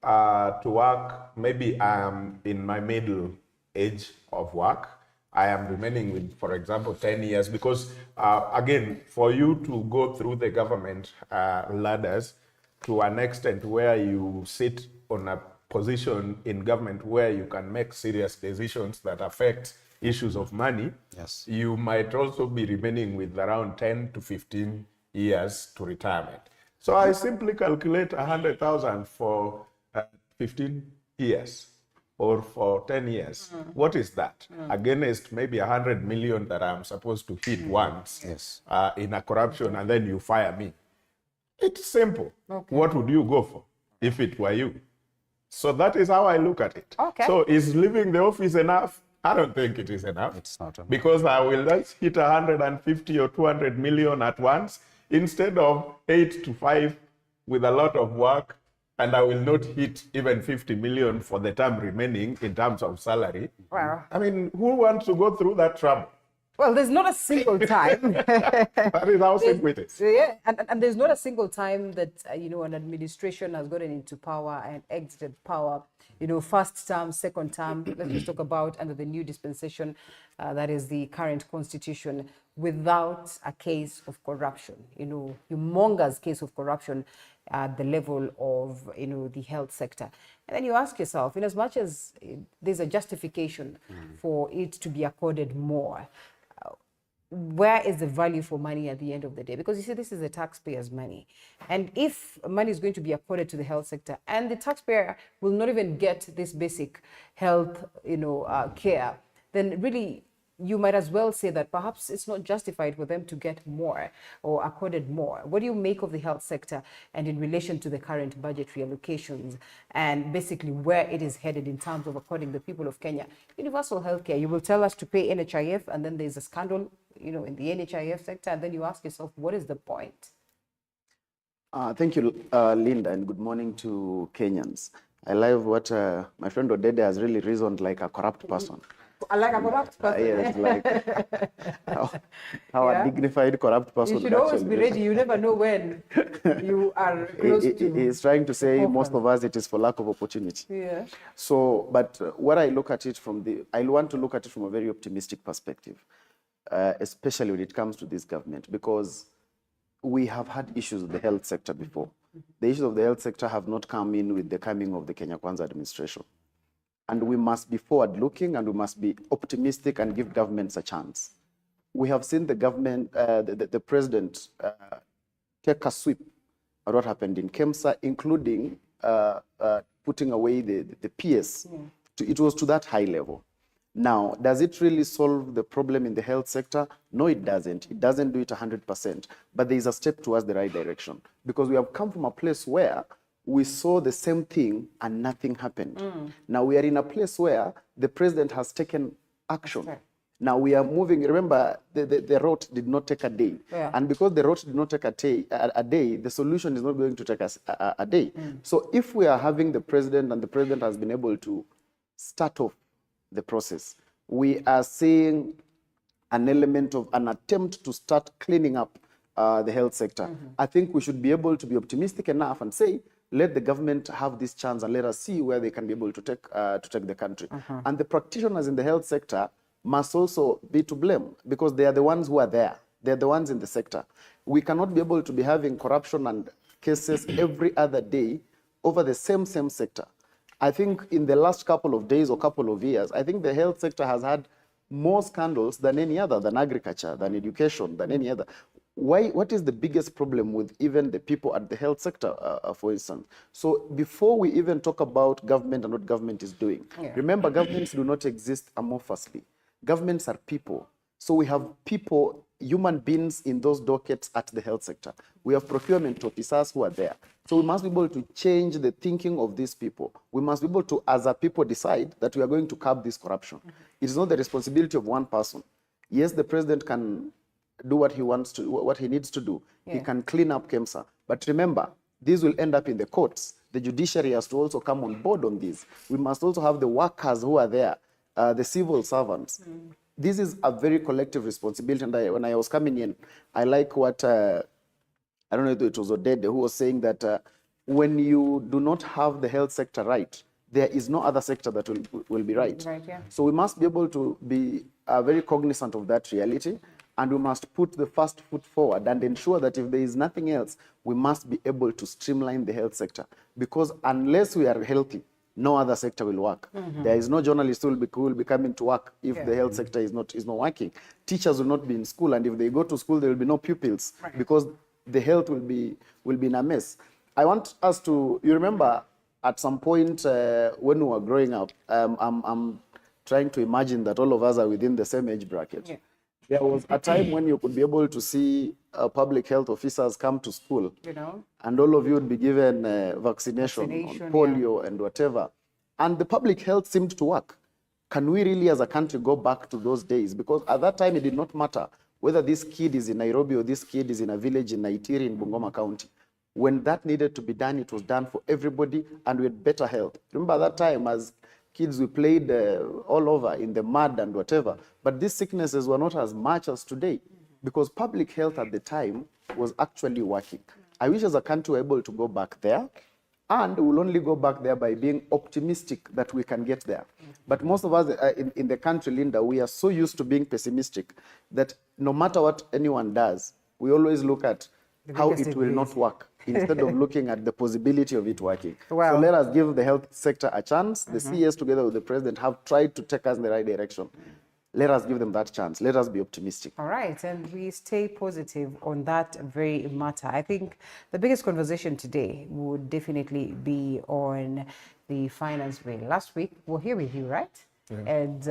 S20: to work, maybe I am in my middle age of work, I am remaining with, for example, 10 years, because again, for you to go through the government ladders to an extent where you sit on a position in government where you can make serious decisions that affect issues of money, you might also be remaining with around 10 to 15 years to retirement. So I simply calculate 100,000 for 15 years. Or for 10 years. What is that? Against maybe 100 million that I'm supposed to hit once in a corruption, and then you fire me. It's simple. What would you go for if it were you? So that is how I look at it. So is leaving the office enough? I don't think it is enough.
S19: It's not enough.
S20: Because I will just hit 150 or 200 million at once instead of 8 to 5 with a lot of work. And I will not hit even 50 million for the term remaining in terms of salary.
S1: Wow.
S20: I mean, who wants to go through that trouble?
S1: Well, there's not a single time.
S20: That is how simple it is.
S1: Yeah, and there's not a single time that, you know, an administration has gotten into power and exited power. You know, first term, second term, let's just talk about under the new dispensation, that is the current constitution, without a case of corruption, you know, humongous case of corruption at the level of, you know, the health sector. And then you ask yourself, in as much as there's a justification for it to be accorded more, where is the value for money at the end of the day? Because you see, this is the taxpayers' money. And if money is going to be accorded to the health sector and the taxpayer will not even get this basic health, you know, care, then really you might as well say that perhaps it's not justified for them to get more or accorded more. What do you make of the health sector and in relation to the current budgetary allocations and basically where it is headed in terms of according the people of Kenya? Universal healthcare, you will tell us to pay NHIF, and then there's a scandal, you know, in the NHIF sector, and then you ask yourself, what is the point?
S21: Thank you, Linda, and good morning to Kenyans. I love what my friend Odede has really reasoned like a corrupt person.
S1: Like a corrupt person.
S21: Yes, like how a dignified corrupt person.
S1: You should always be ready. You never know when you are close to.
S21: He's trying to say most of us it is for lack of opportunity.
S1: Yeah.
S21: So, but what I look at it from I want to look at it from a very optimistic perspective, especially when it comes to this government, because we have had issues with the health sector before. The issues of the health sector have not come in with the coming of the Kenya Kwanza administration. And we must be forward-looking and we must be optimistic and give governments a chance. We have seen the government, the president take a sweep at what happened in KEMSA, including putting away the PS. It was to that high level. Now, does it really solve the problem in the health sector? No, it doesn't. It doesn't do it 100%. But there is a step towards the right direction, because we have come from a place where we saw the same thing and nothing happened. Now we are in a place where the president has taken action. Now we are moving. Remember, the road did not take a day. And because the road did not take a day, the solution is not going to take us a day. So if we are having the president and the president has been able to start off the process, we are seeing an element of an attempt to start cleaning up the health sector. I think we should be able to be optimistic enough and say let the government have this chance and let us see where they can be able to take the country. And the practitioners in the health sector must also be to blame because they are the ones who are there. They're the ones in the sector. We cannot be able to be having corruption and cases every other day over the same sector. I think in the last couple of days or couple of years, I think the health sector has had more scandals than any other, than agriculture, than education, than any other. What is the biggest problem with even the people at the health sector, for instance? So before we even talk about government and what government is doing, remember governments do not exist amorphously. Governments are people. So we have people, human beings in those dockets at the health sector. We have procurement officers who are there. So we must be able to change the thinking of these people. We must be able to, as a people, decide that we are going to curb this corruption. It is not the responsibility of one person. Yes, the president can do what he wants to, what he needs to do. He can clean up KEMSA. But remember, these will end up in the courts. The judiciary has to also come on board on this. We must also have the workers who are there, the civil servants. This is a very collective responsibility. And when I was coming in, I like what, I don't know if it was Odede who was saying that when you do not have the health sector right, there is no other sector that will be right. So we must be able to be very cognizant of that reality. And we must put the first foot forward and ensure that if there is nothing else, we must be able to streamline the health sector. Because unless we are healthy, no other sector will work. There is no journalist who will be coming to work if the health sector is not working. Teachers will not be in school, and if they go to school, there will be no pupils because the health will be in a mess. I want us to, you remember at some point when we were growing up, I'm trying to imagine that all of us are within the same age bracket. There was a time when you could be able to see public health officers come to school, and all of you would be given vaccination on polio and whatever. And the public health seemed to work. Can we really as a country go back to those days? Because at that time, it did not matter whether this kid is in Nairobi or this kid is in a village in Naitiri in Bungoma County. When that needed to be done, it was done for everybody and with better health. Remember that time as kids, we played all over in the mud and whatever. But these sicknesses were not as much as today because public health at the time was actually working. I wish as a country we were able to go back there, and we will only go back there by being optimistic that we can get there. But most of us in the country, Linda, we are so used to being pessimistic that no matter what anyone does, we always look at how it will not work instead of looking at the possibility of it working. So let us give the health sector a chance. The CS together with the president have tried to take us in the right direction. Let us give them that chance. Let us be optimistic.
S1: All right, and we stay positive on that very matter. I think the biggest conversation today would definitely be on the finance bill. Last week, we're here with you, right? And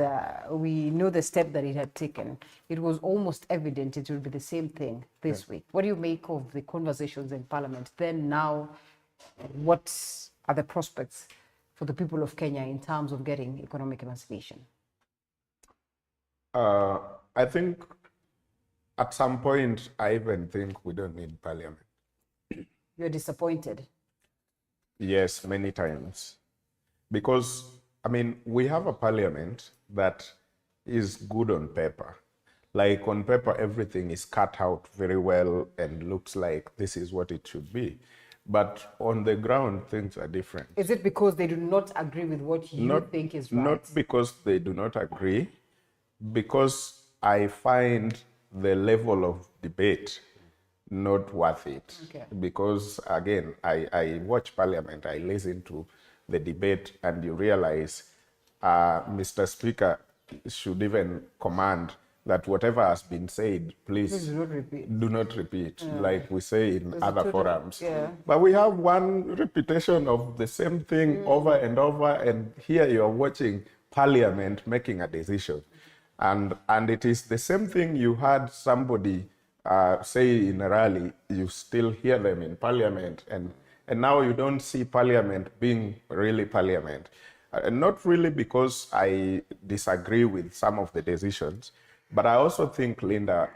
S1: we know the step that it had taken. It was almost evident it would be the same thing this week. What do you make of the conversations in Parliament then, now? What are the prospects for the people of Kenya in terms of getting economic emancipation?
S20: I think at some point, I even think we don't need Parliament.
S1: You're disappointed?
S20: Yes, many times. Because I mean, we have a parliament that is good on paper. Like on paper, everything is cut out very well and looks like this is what it should be. But on the ground, things are different.
S1: Is it because they do not agree with what you think is right?
S20: Not because they do not agree, because I find the level of debate not worth it. Because again, I watch Parliament, I listen to the debate, and you realize Mr. Speaker should even command that whatever has been said, please do not repeat, like we say in other forums. But we have one repetition of the same thing over and over, and here you are watching Parliament making a decision. And it is the same thing you had somebody say in a rally, you still hear them in Parliament, and now you don't see Parliament being really Parliament. Not really because I disagree with some of the decisions, but I also think, Linda,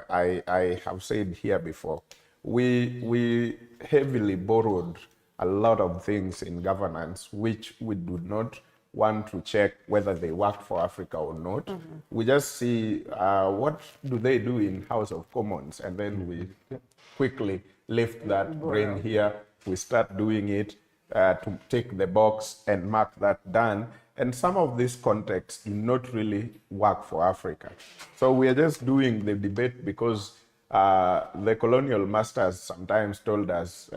S20: I have said here before, we heavily borrowed a lot of things in governance which we do not want to check whether they worked for Africa or not. We just see what do they do in House of Commons, and then we quickly lift that, bring here, we start doing it to tick the box and mark that done. And some of these contexts do not really work for Africa. So we are just doing the debate because the colonial masters sometimes told us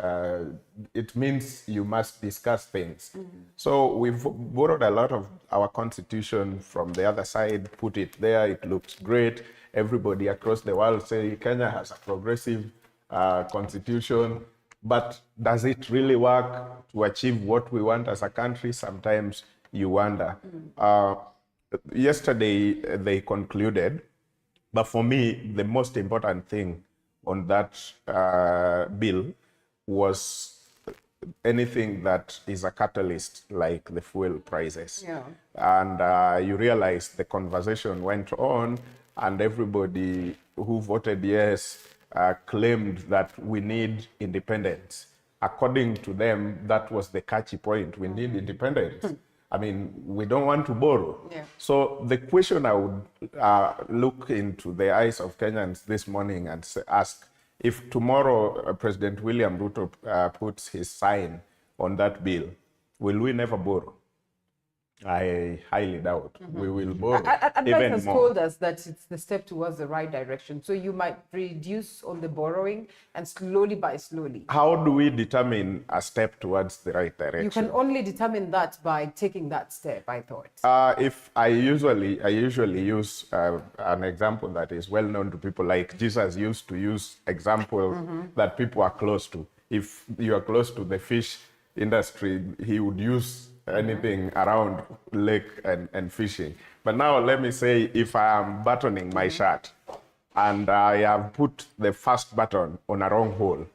S20: it means you must discuss things. So we've borrowed a lot of our constitution from the other side, put it there, it looks great. Everybody across the world say Kenya has a progressive constitution, but does it really work to achieve what we want as a country? Sometimes you wonder. Yesterday they concluded, but for me, the most important thing on that bill was anything that is a catalyst, like the fuel prices.
S1: Yeah.
S20: And you realize the conversation went on, and everybody who voted yes claimed that we need independence. According to them, that was the catchy point. We need independence. I mean, we don't want to borrow.
S1: Yeah.
S20: So the question I would look into the eyes of Kenyans this morning and ask, if tomorrow President William Ruto puts his sign on that bill, will we never borrow? I highly doubt we will borrow
S1: Advice has
S20: more.
S1: told us that it's the step towards the right direction. So you might reduce on the borrowing and slowly by slowly.
S20: How do we determine a step towards the right direction?
S1: You can only determine that by taking that step, I thought.
S20: If I usually use an example that is well known to people, like Jesus used to use examples that people are close to. If you are close to the fish industry, he would use anything around lake and fishing. But now let me say, if I am buttoning my shirt and I have put the first button on a wrong hole,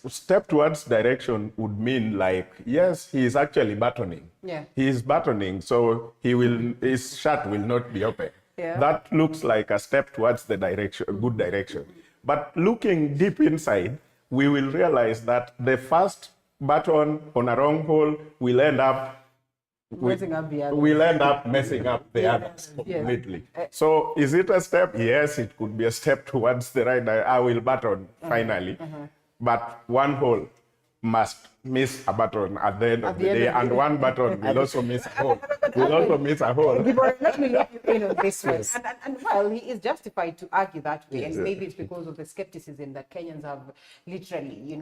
S20: step towards direction would mean, like, yes, he is actually buttoning.
S1: Yeah.
S20: He is buttoning, so his shirt will not be open.
S1: Yeah.
S20: That looks like a step towards the direction, a good direction. But looking deep inside, we will realize that the first button on a wrong hole will end up
S1: messing up the others.
S20: We'll end up messing up the others completely. So is it a step? Yes, it could be a step towards the right. I will button finally, but one hole must miss a button at the end of the day, and one button will also miss a hole. Will also miss a hole.
S1: Let me let you in on this one.
S20: Yes.
S1: And well, he is justified to argue that way,
S20: Yes.
S1: and maybe it's because of the skepticism that Kenyans have literally,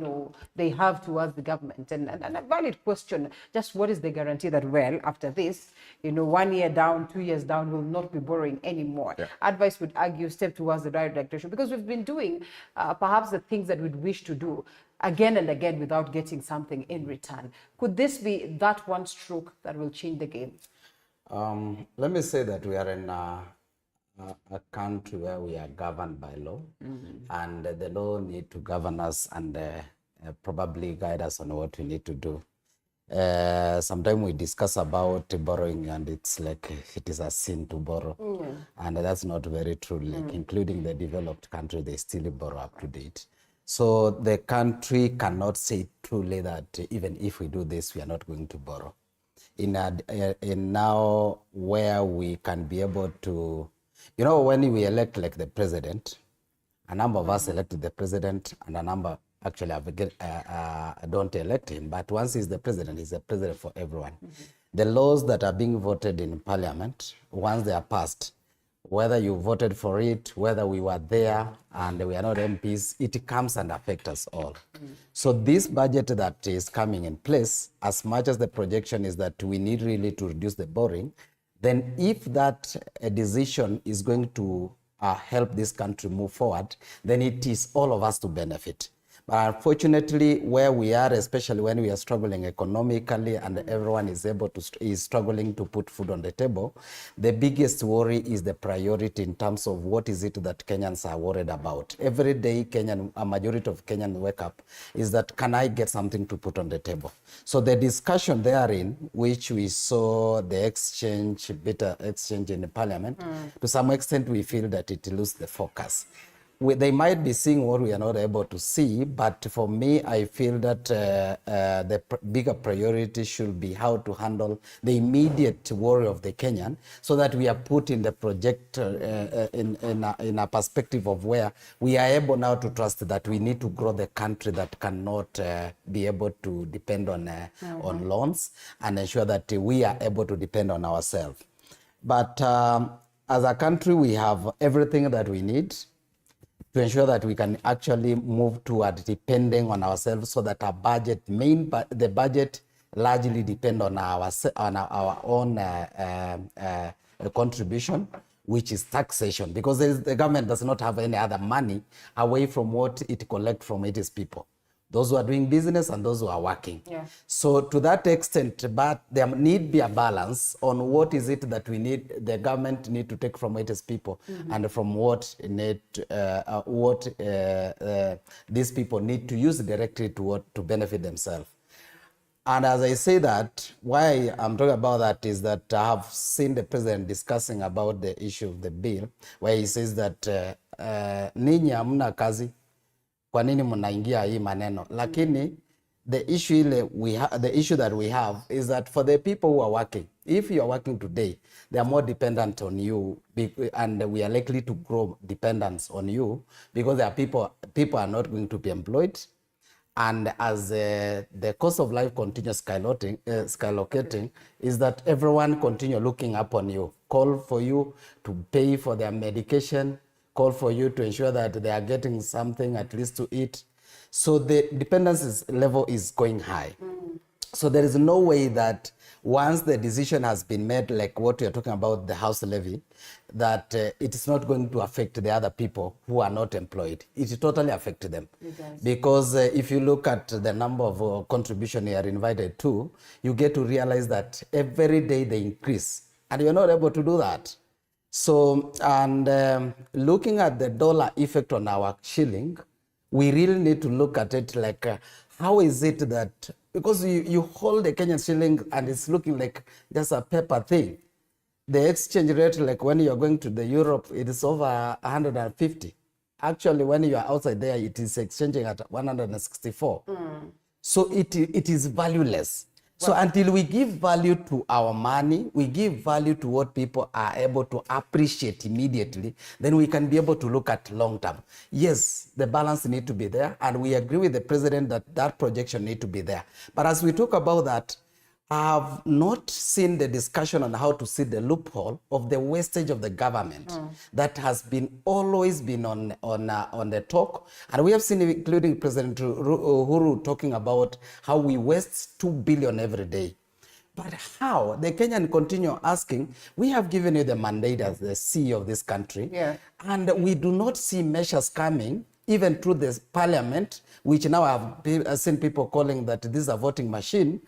S1: they have towards the government. And a valid question, just what is the guarantee that, well, after this, 1 year down, 2 years down, we'll not be borrowing anymore?
S20: Yeah.
S1: Advice would argue step towards the right direction, because we've been doing perhaps the things that we'd wish to do again and again without getting something in return. Could this be that one stroke that will change the game?
S19: Let me say that we are in a country where we are governed by law, and the law need to govern us and probably guide us on what we need to do. Sometimes we discuss about borrowing, and it's like it is a sin to borrow, and that's not very true. Like, including the developed country, they still borrow up to date. So the country cannot say truly that even if we do this, we are not going to borrow. In now where we can be able to, when we elect like the president, a number of us elected the president, and a number actually don't elect him. But once he's the president for everyone. The laws that are being voted in parliament, once they are passed, whether you voted for it, whether we were there and we are not MPs, it comes and affects us all. So this budget that is coming in place, as much as the projection is that we need really to reduce the borrowing, then if that decision is going to help this country move forward, then it is all of us to benefit. But unfortunately, where we are, especially when we are struggling economically and everyone is struggling to put food on the table, the biggest worry is the priority in terms of what is it that Kenyans are worried about. Every day, a majority of Kenyans wake up is that, can I get something to put on the table? So the discussion therein, which we saw the bitter exchange in the parliament, to some extent we feel that it loses the focus. they might be seeing what we are not able to see, but for me, I feel that the bigger priority should be how to handle the immediate worry of the Kenyan, so that we are put in the project in a perspective of where we are able now to trust that we need to grow the country that cannot be able to depend on loans, and ensure that we are able to depend on ourselves. But as a country, we have everything that we need to ensure that we can actually move toward depending on ourselves, so that our budget, the budget largely depend on our own contribution, which is taxation, because the government does not have any other money away from what it collects from its people, those who are doing business and those who are working.
S1: Yeah.
S19: So to that extent, but there need be a balance on what is it that we need, the government need to take from its people, and from what these people need to use directly to benefit themselves. And as I say that, why I'm talking about that is that I have seen the president discussing about the issue of the bill, where he says that ninyi hamna kazi, kwa nini mnaingia hii maneno? Lakini the issue that we have is that for the people who are working, if you are working today, they are more dependent on you, and we are likely to grow dependence on you, because there are people are not going to be employed. And as the cost of life continues skyrocketing, is that everyone continue looking up on you, call for you to pay for their medication, call for you to ensure that they are getting something at least to eat. So the dependence level is going high. So there is no way that once the decision has been made, like what we are talking about, the house levy, that it is not going to affect the other people who are not employed. It totally affects them. Because if you look at the number of contribution you are invited to, you get to realize that every day they increase, and you're not able to do that. So, and looking at the dollar effect on our shilling, we really need to look at it like, how is it that, because you hold the Kenyan shilling and it's looking like just a paper thing. The exchange rate, like when you're going to the Europe, it is over 150. Actually, when you are outside there, it is exchanging at 164. So it is valueless. So until we give value to our money, we give value to what people are able to appreciate immediately, then we can be able to look at long term. Yes, the balance need to be there, and we agree with the president that that projection need to be there. But as we talk about that, I have not seen the discussion on how to see the loophole of the wastage of the government that has always been on the talk. And we have seen, including President Uhuru, talking about how we waste 2 billion every day. But how? The Kenyan continue asking, we have given you the mandate as the CEO of this country, and we do not see measures coming, even through this parliament, which now I've seen people calling that this is a voting machine,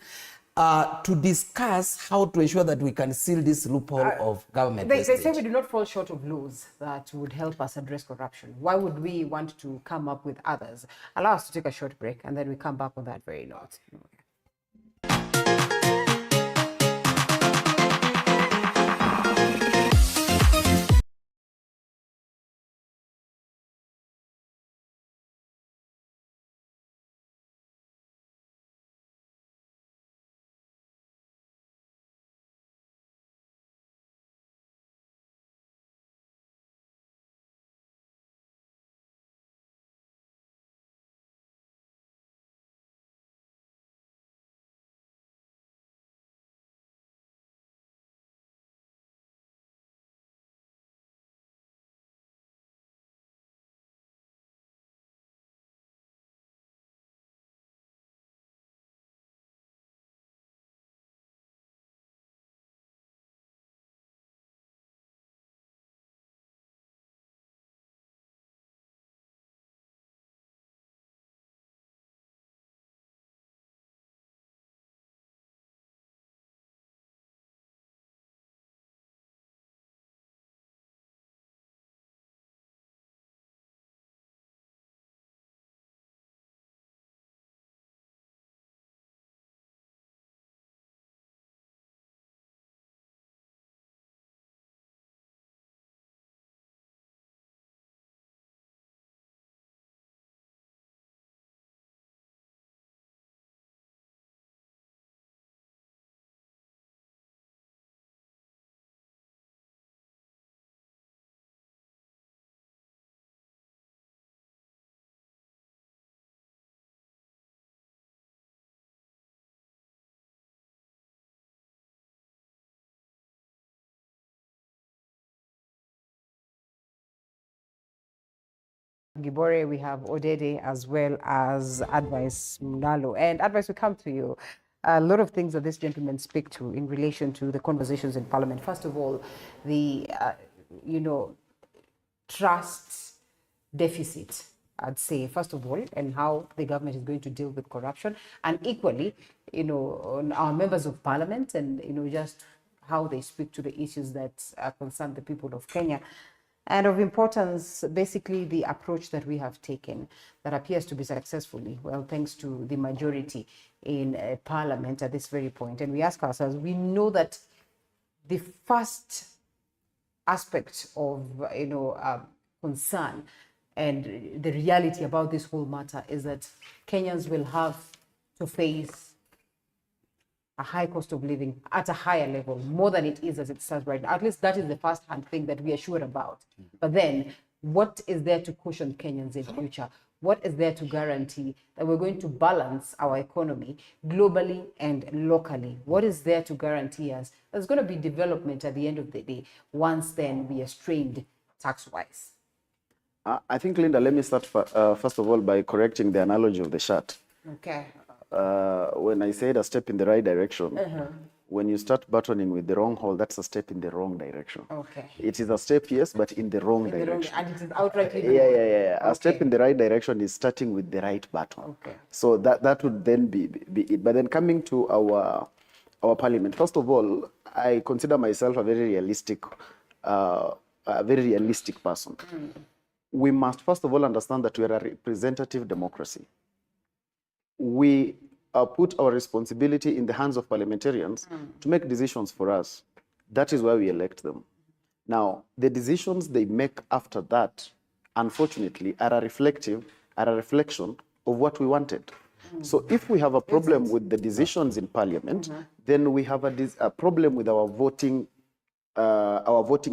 S19: to discuss how to ensure that we can seal this loophole of government wastage.
S1: They say we do not fall short of laws that would help us address corruption. Why would we want to come up with others? Allow us to take a short break, and then we come back on that very note. Gibore, we have Odede, as well as Advice Mnalo. And Advice, we come to you. A lot of things that this gentleman speak to in relation to the conversations in Parliament. First of all, the, trust deficit, I'd say, first of all, and how the government is going to deal with corruption. And equally, on our members of Parliament and, just how they speak to the issues that concern the people of Kenya. And of importance, basically, the approach that we have taken that appears to be successfully, well, thanks to the majority in Parliament at this very point. And we ask ourselves, we know that the first aspect of, concern and the reality about this whole matter is that Kenyans will have to face a high cost of living at a higher level, more than it is as it stands right now. At least that is the first-hand thing that we are sure about. But then, what is there to cushion Kenyans in future? What is there to guarantee that we're going to balance our economy globally and locally? What is there to guarantee us there's going to be development at the end of the day once then we are strained tax-wise?
S21: I think, Linda, let me start first of all by correcting the analogy of the shirt.
S1: Okay.
S21: When I said a step in the right direction, when you start buttoning with the wrong hole, that's a step in the wrong direction.
S1: Okay.
S21: It is a step, yes, but in the wrong direction.
S1: And it is outrightly
S21: Yeah.
S1: Okay.
S21: A step in the right direction is starting with the right button. Okay. So that would then be it. But then coming to our Parliament, first of all, I consider myself a very realistic person. We must first of all understand that we are a representative democracy. We put our responsibility in the hands of parliamentarians to make decisions for us. That is why we elect them. Now, the decisions they make after that, unfortunately, are a reflection of what we wanted. So if we have a problem with the decisions in Parliament, then we have a problem with our voting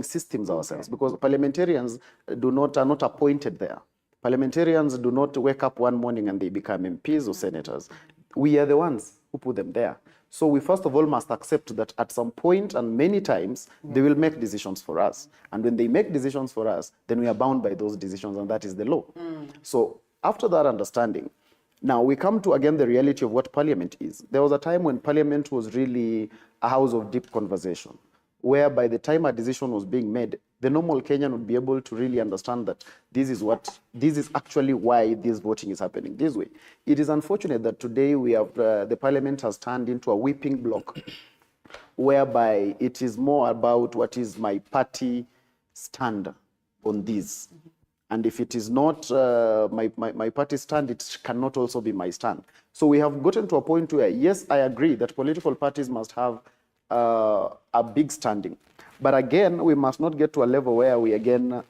S21: systems ourselves, because parliamentarians are not appointed there. Parliamentarians do not wake up one morning and they become MPs or senators. We are the ones who put them there. So we first of all must accept that at some point and many times they will make decisions for us. And when they make decisions for us, then we are bound by those decisions, and that is the law. So after that understanding, now we come to again the reality of what Parliament is. There was a time when Parliament was really a house of deep conversation, where by the time a decision was being made, the normal Kenyan would be able to really understand that this is actually why this voting is happening this way. It is unfortunate that today we have, the Parliament has turned into a whipping block, whereby it is more about what is my party stand on this. And if it is not my party stand, it cannot also be my stand. So we have gotten to a point where, yes, I agree that political parties must have a big standing. But again, we must not get to a level where we again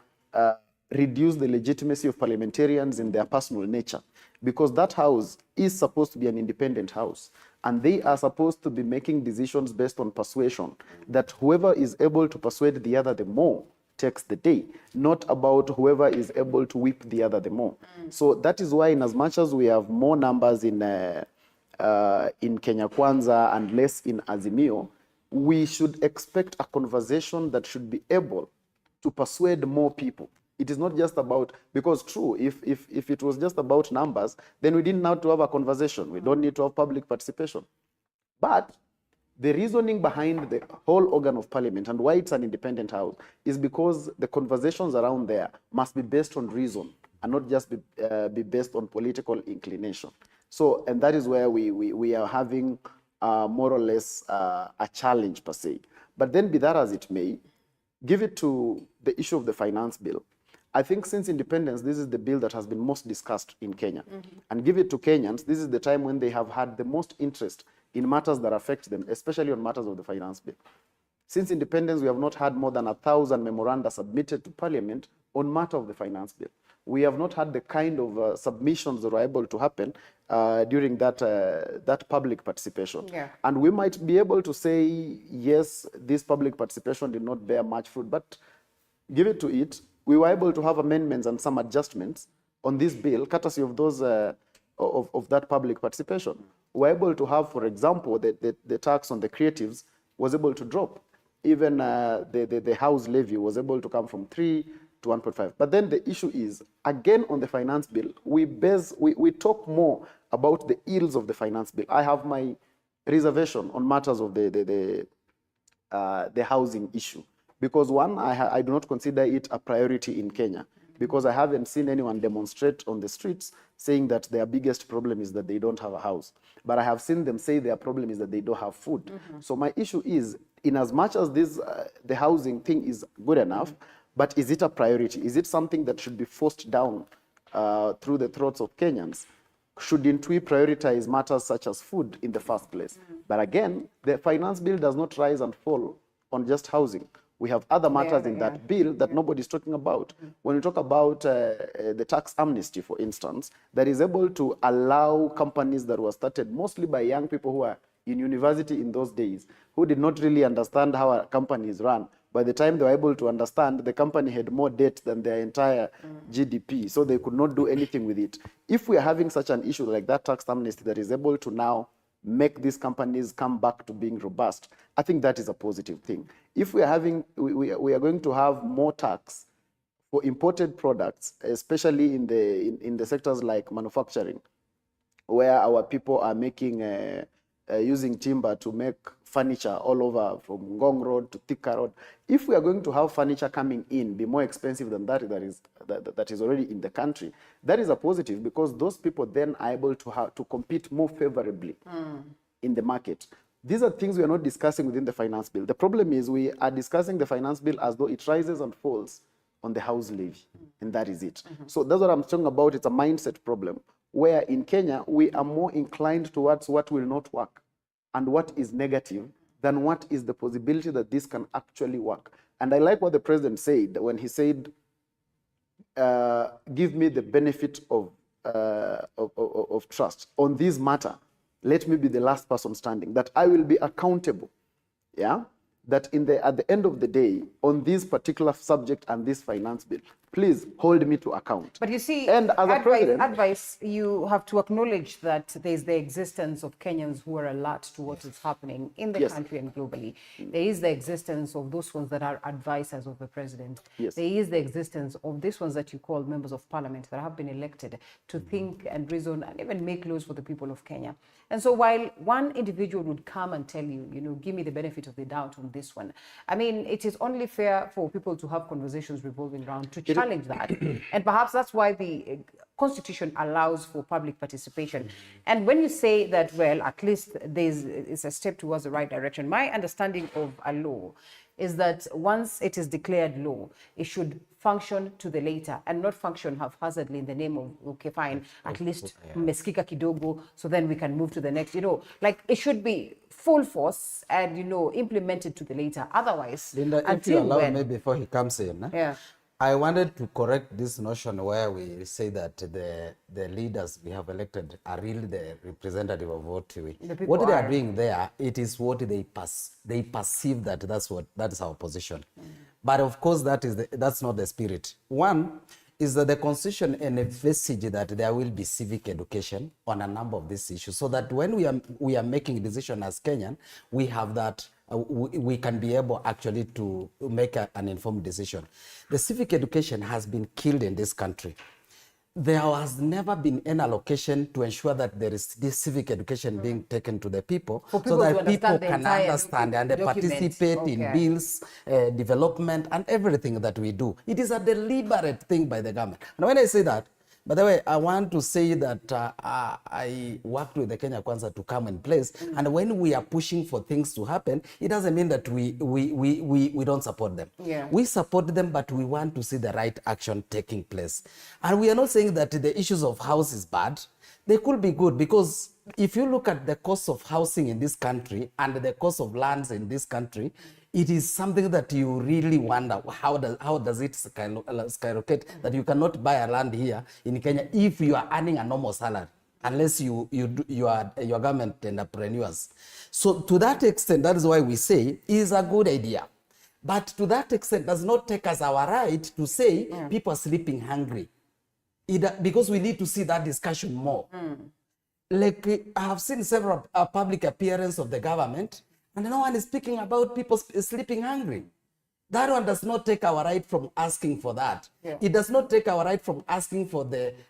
S21: reduce the legitimacy of parliamentarians in their personal nature, because that house is supposed to be an independent house, and they are supposed to be making decisions based on persuasion, that whoever is able to persuade the other the more takes the day, not about whoever is able to whip the other the more. So that is why, in as much as we have more numbers in Kenya Kwanza and less in Azimio, we should expect a conversation that should be able to persuade more people. It is not just about, because true, if it was just about numbers, then we didn't have to have a conversation. We don't need to have public participation. But the reasoning behind the whole organ of Parliament and why it's an independent house is because the conversations around there must be based on reason and not just be based on political inclination. So, and that is where we are having more or less a challenge per se. But then, be that as it may, give it to the issue of the finance bill. I think since independence, this is the bill that has been most discussed in Kenya. And give it to Kenyans, this is the time when they have had the most interest in matters that affect them, especially on matters of the finance bill. Since independence, we have not had more than 1,000 memoranda submitted to Parliament on matter of the finance bill. We have not had the kind of submissions that were able to happen during that public participation. Yeah. And we might be able to say, yes, this public participation did not bear much fruit, but give it to it. We were able to have amendments and some adjustments on this bill, courtesy of those of that public participation. We were able to have, for example, the tax on the creatives, was able to drop. Even the house levy was able to come from 3 to 1.5. But then the issue is, again, on the finance bill, we talk more about the ills of the finance bill. I have my reservation on matters of the housing issue, because one, I do not consider it a priority in Kenya, because I haven't seen anyone demonstrate on the streets saying that their biggest problem is that they don't have a house. But I have seen them say their problem is that they don't have food. So my issue is, in as much as this, the housing thing is good enough, but is it a priority? Is it something that should be forced down through the throats of Kenyans? Shouldn't we prioritize matters such as food in the first place? But again, the finance bill does not rise and fall on just housing. We have other matters in that bill that nobody's talking about. When you talk about the tax amnesty, for instance, that is able to allow companies that were started mostly by young people who are in university in those days, who did not really understand how a company is run. By the time they were able to understand, the company had more debt than their entire GDP, so they could not do anything with it. If we are having such an issue like that tax amnesty that is able to now make these companies come back to being robust, I think that is a positive thing. If we are going to have more tax for imported products, especially in the sectors like manufacturing, where our people are making using timber to make furniture all over from Ngong Road to Thika Road. If we are going to have furniture coming in be more expensive than that is already in the country, that is a positive, because those people then are able to compete more favorably in the market. These are things we are not discussing within the finance bill. The problem is we are discussing the finance bill as though it rises and falls on the house levy, and that is it. So that's what I'm talking about. It's a mindset problem, where in Kenya, we are more inclined towards what will not work and what is negative than what is the possibility that this can actually work. And I like what the president said when he said, give me the benefit of trust on this matter. Let me be the last person standing, that I will be accountable. Yeah, that at the end of the day, on this particular subject and this finance bill, please hold me to account.
S1: But you see,
S21: and as
S1: advice, you have to acknowledge that there's the existence of Kenyans who are alert to what is happening in the country and globally. There is the existence of those ones that are advisors of the president. There is the existence of these ones that you call members of parliament that have been elected to think and reason and even make laws for the people of Kenya. And so while one individual would come and tell you, give me the benefit of the doubt on this one, I mean, it is only fair for people to have conversations revolving around to challenge that. And perhaps that's why the Constitution allows for public participation. And when you say that, well, at least it's a step towards the right direction, my understanding of a law is that once it is declared law, it should function to the later and not function haphazardly in the name of, okay, fine, at least meskika kidogo, so then we can move to the next, like it should be full force and, implemented to the later. Otherwise,
S19: Linda, if you allow me before he comes in, I wanted to correct this notion where we say that the leaders we have elected are really the representative of what what they are doing there. It is what they perceive that that's our position. But of course, that's not the spirit. One is that the Constitution envisages that there will be civic education on a number of these issues, so that when we are making a decision as Kenyan, we have that. We can be able actually to make an informed decision. The civic education has been killed in this country. There has never been an allocation to ensure that there is this civic education being taken to the people, so that people can understand and participate in bills, development, and everything that we do. It is a deliberate thing by the government. And when I say that, by the way, I want to say that I worked with the Kenya Kwanza to come in place, and when we are pushing for things to happen, it doesn't mean that we don't support them. We support them, but we want to see the right action taking place. And we are not saying that the issues of house is bad. They could be good, because if you look at the cost of housing in this country and the cost of lands in this country, it is something that you really wonder, how does it skyrocket that you cannot buy a land here in Kenya if you are earning a normal salary, unless you are government entrepreneurs. So to that extent, that is why we say it is a good idea. But to that extent does not take us our right to say people are sleeping hungry. Because we need to see that discussion more. Like I have seen several public appearances of the government, and no one is speaking about people sleeping hungry.
S4: That one does not take our right from asking for that.
S1: Yeah.
S4: It does not take our right from asking for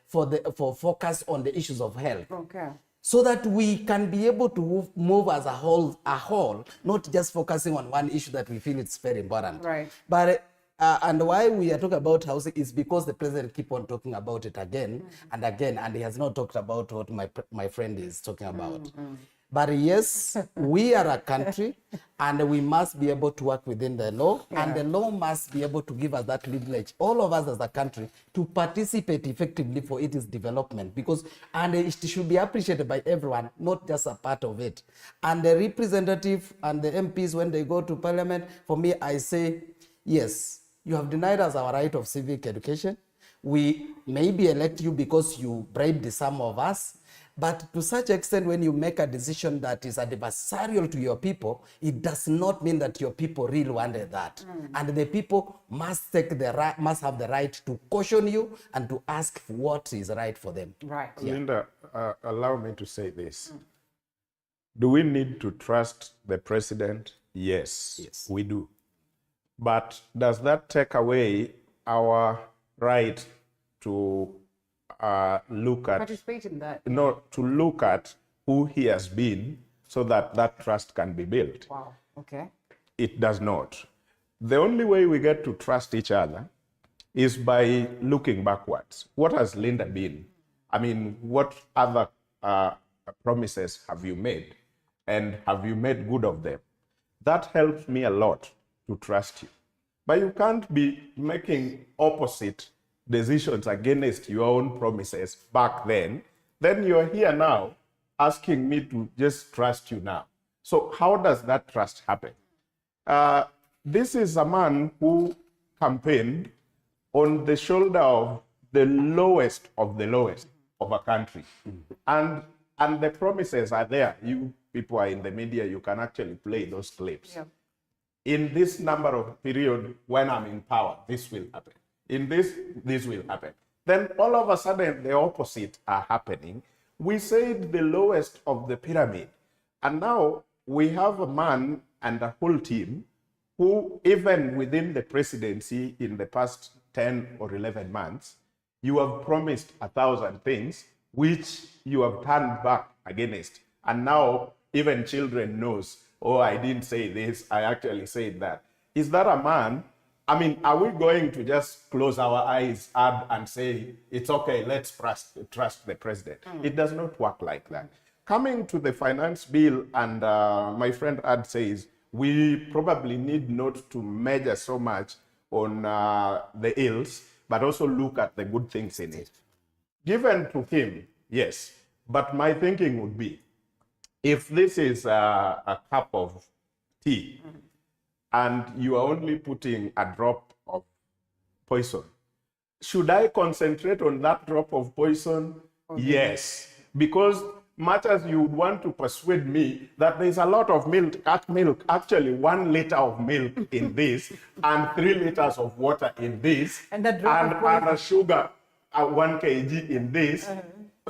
S4: focus on the issues of health.
S1: Okay.
S4: So that we can be able to move as a whole, not just focusing on one issue that we feel it's very important.
S1: Right.
S4: But and why we are talking about housing is because the president keep on talking about it again and again, and he has not talked about what my friend is talking about. But yes, we are a country and we must be able to work within the law, and the law must be able to give us that privilege, all of us as a country, to participate effectively for its development, and it should be appreciated by everyone, not just a part of it. And the representative and the MPs, when they go to parliament, for me, I say, yes, you have denied us our right of civic education. We maybe elect you because you bribed some of us. But to such extent, when you make a decision that is adversarial to your people, it does not mean that your people really wanted that. And the people must have the right to caution you and to ask for what is right for them.
S1: Right.
S20: Yeah. Linda, allow me to say this. Do we need to trust the president? Yes, we do. But does that take away our right to look at,
S1: participate in that?
S20: No, to look at who he has been so that that trust can be built?
S1: Wow, okay.
S20: It does not. The only way we get to trust each other is by looking backwards. What has Linda been? I mean, what other promises have you made? And have you made good of them? That helps me a lot to trust you. But you can't be making opposite decisions against your own promises back then. Then you're here now asking me to just trust you now. So how does that trust happen? This is a man who campaigned on the shoulder of the lowest of a country. And the promises are there. You people are in the media, you can actually play those clips. Yeah. In this number of period when I'm in power, this will happen. In this will happen. Then all of a sudden, the opposite are happening. We said the lowest of the pyramid. And now we have a man and a whole team who, even within the presidency in the past 10 or 11 months, you have promised 1,000 things, which you have turned back against. And now even children knows, oh, I didn't say this, I actually said that. Is that a man? I mean, are we going to just close our eyes and say, it's okay, let's trust the president? It does not work like that. Coming to the finance bill, and my friend Ad says, we probably need not to measure so much on the ills, but also look at the good things in it. Given to him, yes, but my thinking would be, if this is a cup of tea, and you are only putting a drop of poison, should I concentrate on that drop of poison? Okay. Yes, because much as you would want to persuade me that there's a lot of milk, actually 1 liter of milk in this, and 3 liters of water in this, and a sugar 1 kg in this.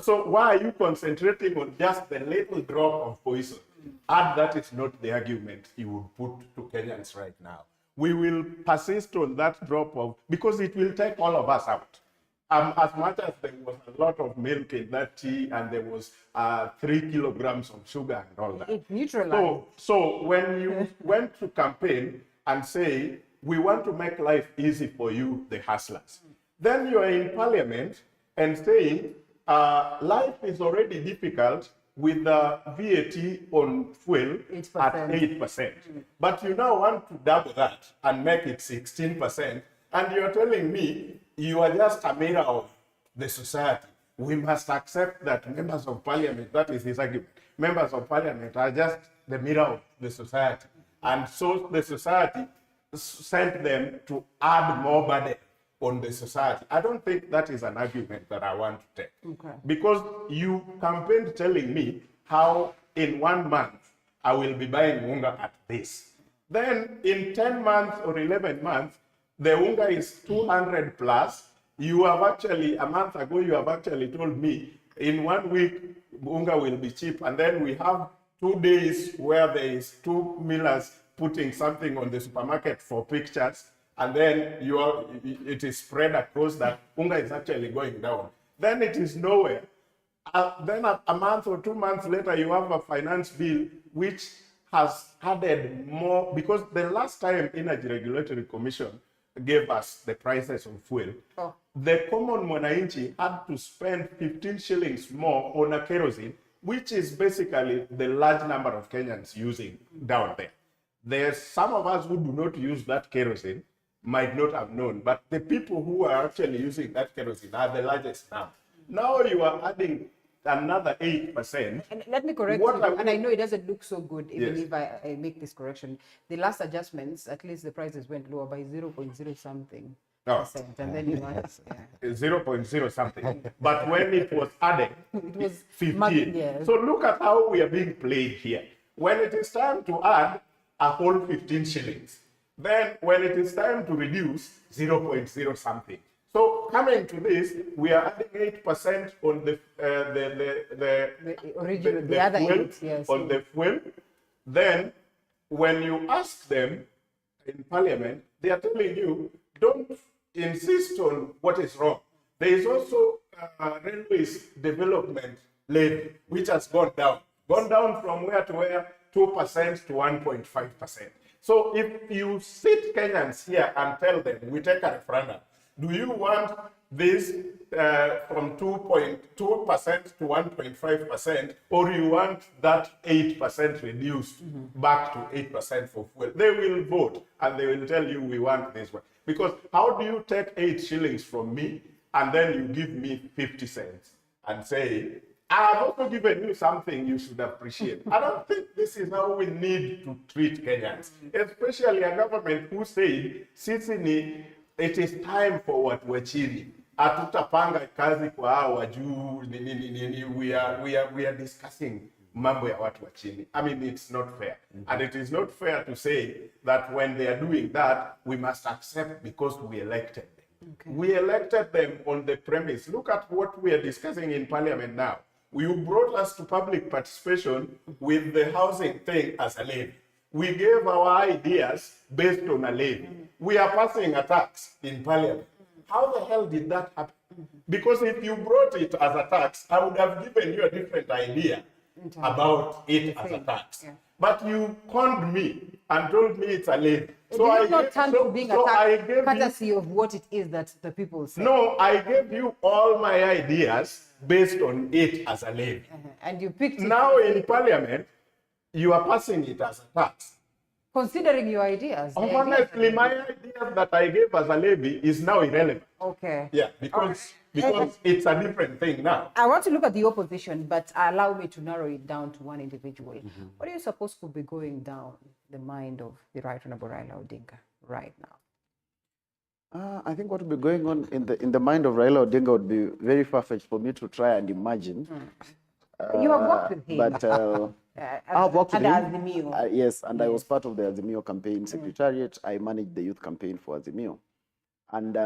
S20: So why are you concentrating on just the little drop of poison? And that is not the argument you would put to Kenyans right now. We will persist on that drop of, because it will take all of us out. As much as there was a lot of milk in that tea and there was 3 kilograms of sugar and all that.
S1: It neutralized.
S20: So when you went to campaign and say, we want to make life easy for you, the hustlers, then you are in parliament and saying, life is already difficult with the VAT on fuel 8%. At 8%. But you now want to double that and make it 16%. And you're telling me you are just a mirror of the society. We must accept that members of parliament, that is his argument, members of parliament are just the mirror of the society. And so the society sent them to add more burden on the society. I don't think that is an argument that I want to take. Okay. Because you campaigned telling me how in 1 month I will be buying unga at this. Then in 10 months or 11 months, the unga is 200 plus. You have actually, a month ago, you have actually told me in 1 week, unga will be cheap. And then we have 2 days where there is 2 millers putting something on the supermarket for pictures, and then it is spread across that unga is actually going down. Then it is nowhere. Then a month or 2 months later, you have a finance bill which has added more, because the last time Energy Regulatory Commission gave us the prices of fuel, the common mwananchi had to spend 15 shillings more on a kerosene, which is basically the large number of Kenyans using down there. There's some of us who do not use that kerosene might not have known, but the people who are actually using that kerosene are the largest now. Now you are adding another 8%.
S1: And let me correct you, and I know it doesn't look so good even if I make this correction. The last adjustments, at least the prices went lower by 0.0 something. Percent, and then you want
S20: 0.0 something. But when it was added, it was 15.
S1: Yes.
S20: So look at how we are being played here. When it is time to add a whole 15 shillings, then when it is time to reduce, 0.0 something. So coming to this, we are adding 8% on the
S1: other
S20: fuel,
S1: 8, yes.
S20: on the fuel. Then when you ask them in Parliament, they are telling you, don't insist on what is wrong. There is also railways development levy, which has gone down from where to where? 2% to 1.5%. So if you sit Kenyans here and tell them, we take a referendum, do you want this from 2.2% to 1.5%, or you want that 8% reduced back to 8% for fuel? They will vote and they will tell you, we want this one. Because how do you take 8 shillings from me and then you give me 50 cents and say, I have also given you something you should appreciate? I don't think this is how we need to treat Kenyans, especially a government who said, sisi it is time for watu wa chini. Hatutapanga kazi kwa hao wa juu, we are discussing mambo ya watu wa chini. I mean, it's not fair. And it is not fair to say that when they are doing that, we must accept because we elected them. Okay. We elected them on the premise. Look at what we are discussing in Parliament now. You brought us to public participation with the housing thing as a levy. We gave our ideas based on a levy. We are passing a tax in Parliament. How the hell did that happen? Because if you brought it as a tax, I would have given you a different idea about it as a tax. Yeah. But you conned me and told me it's a levy.
S1: So I not turn to being a tax courtesy of what it is that the people say.
S20: No, I gave you all my ideas based on it as a levy.
S1: And you picked it.
S20: Now in Parliament, you are passing it as a tax.
S1: Considering your ideas.
S20: Honestly, my ideas that I gave as a levy is now irrelevant.
S1: Okay.
S20: Yeah, because it's a different thing now.
S1: I want to look at the opposition, but allow me to narrow it down to one individual. What do you suppose could be going down the mind of the Right Honorable Raila Odinga right now?
S21: I think what would be going on in the mind of Raila Odinga would be very far-fetched for me to try and imagine.
S1: You have worked with him.
S21: But I've worked with him. Yes, and
S1: yes.
S21: I was part of the Azimio campaign secretariat. I managed the youth campaign for Azimio. And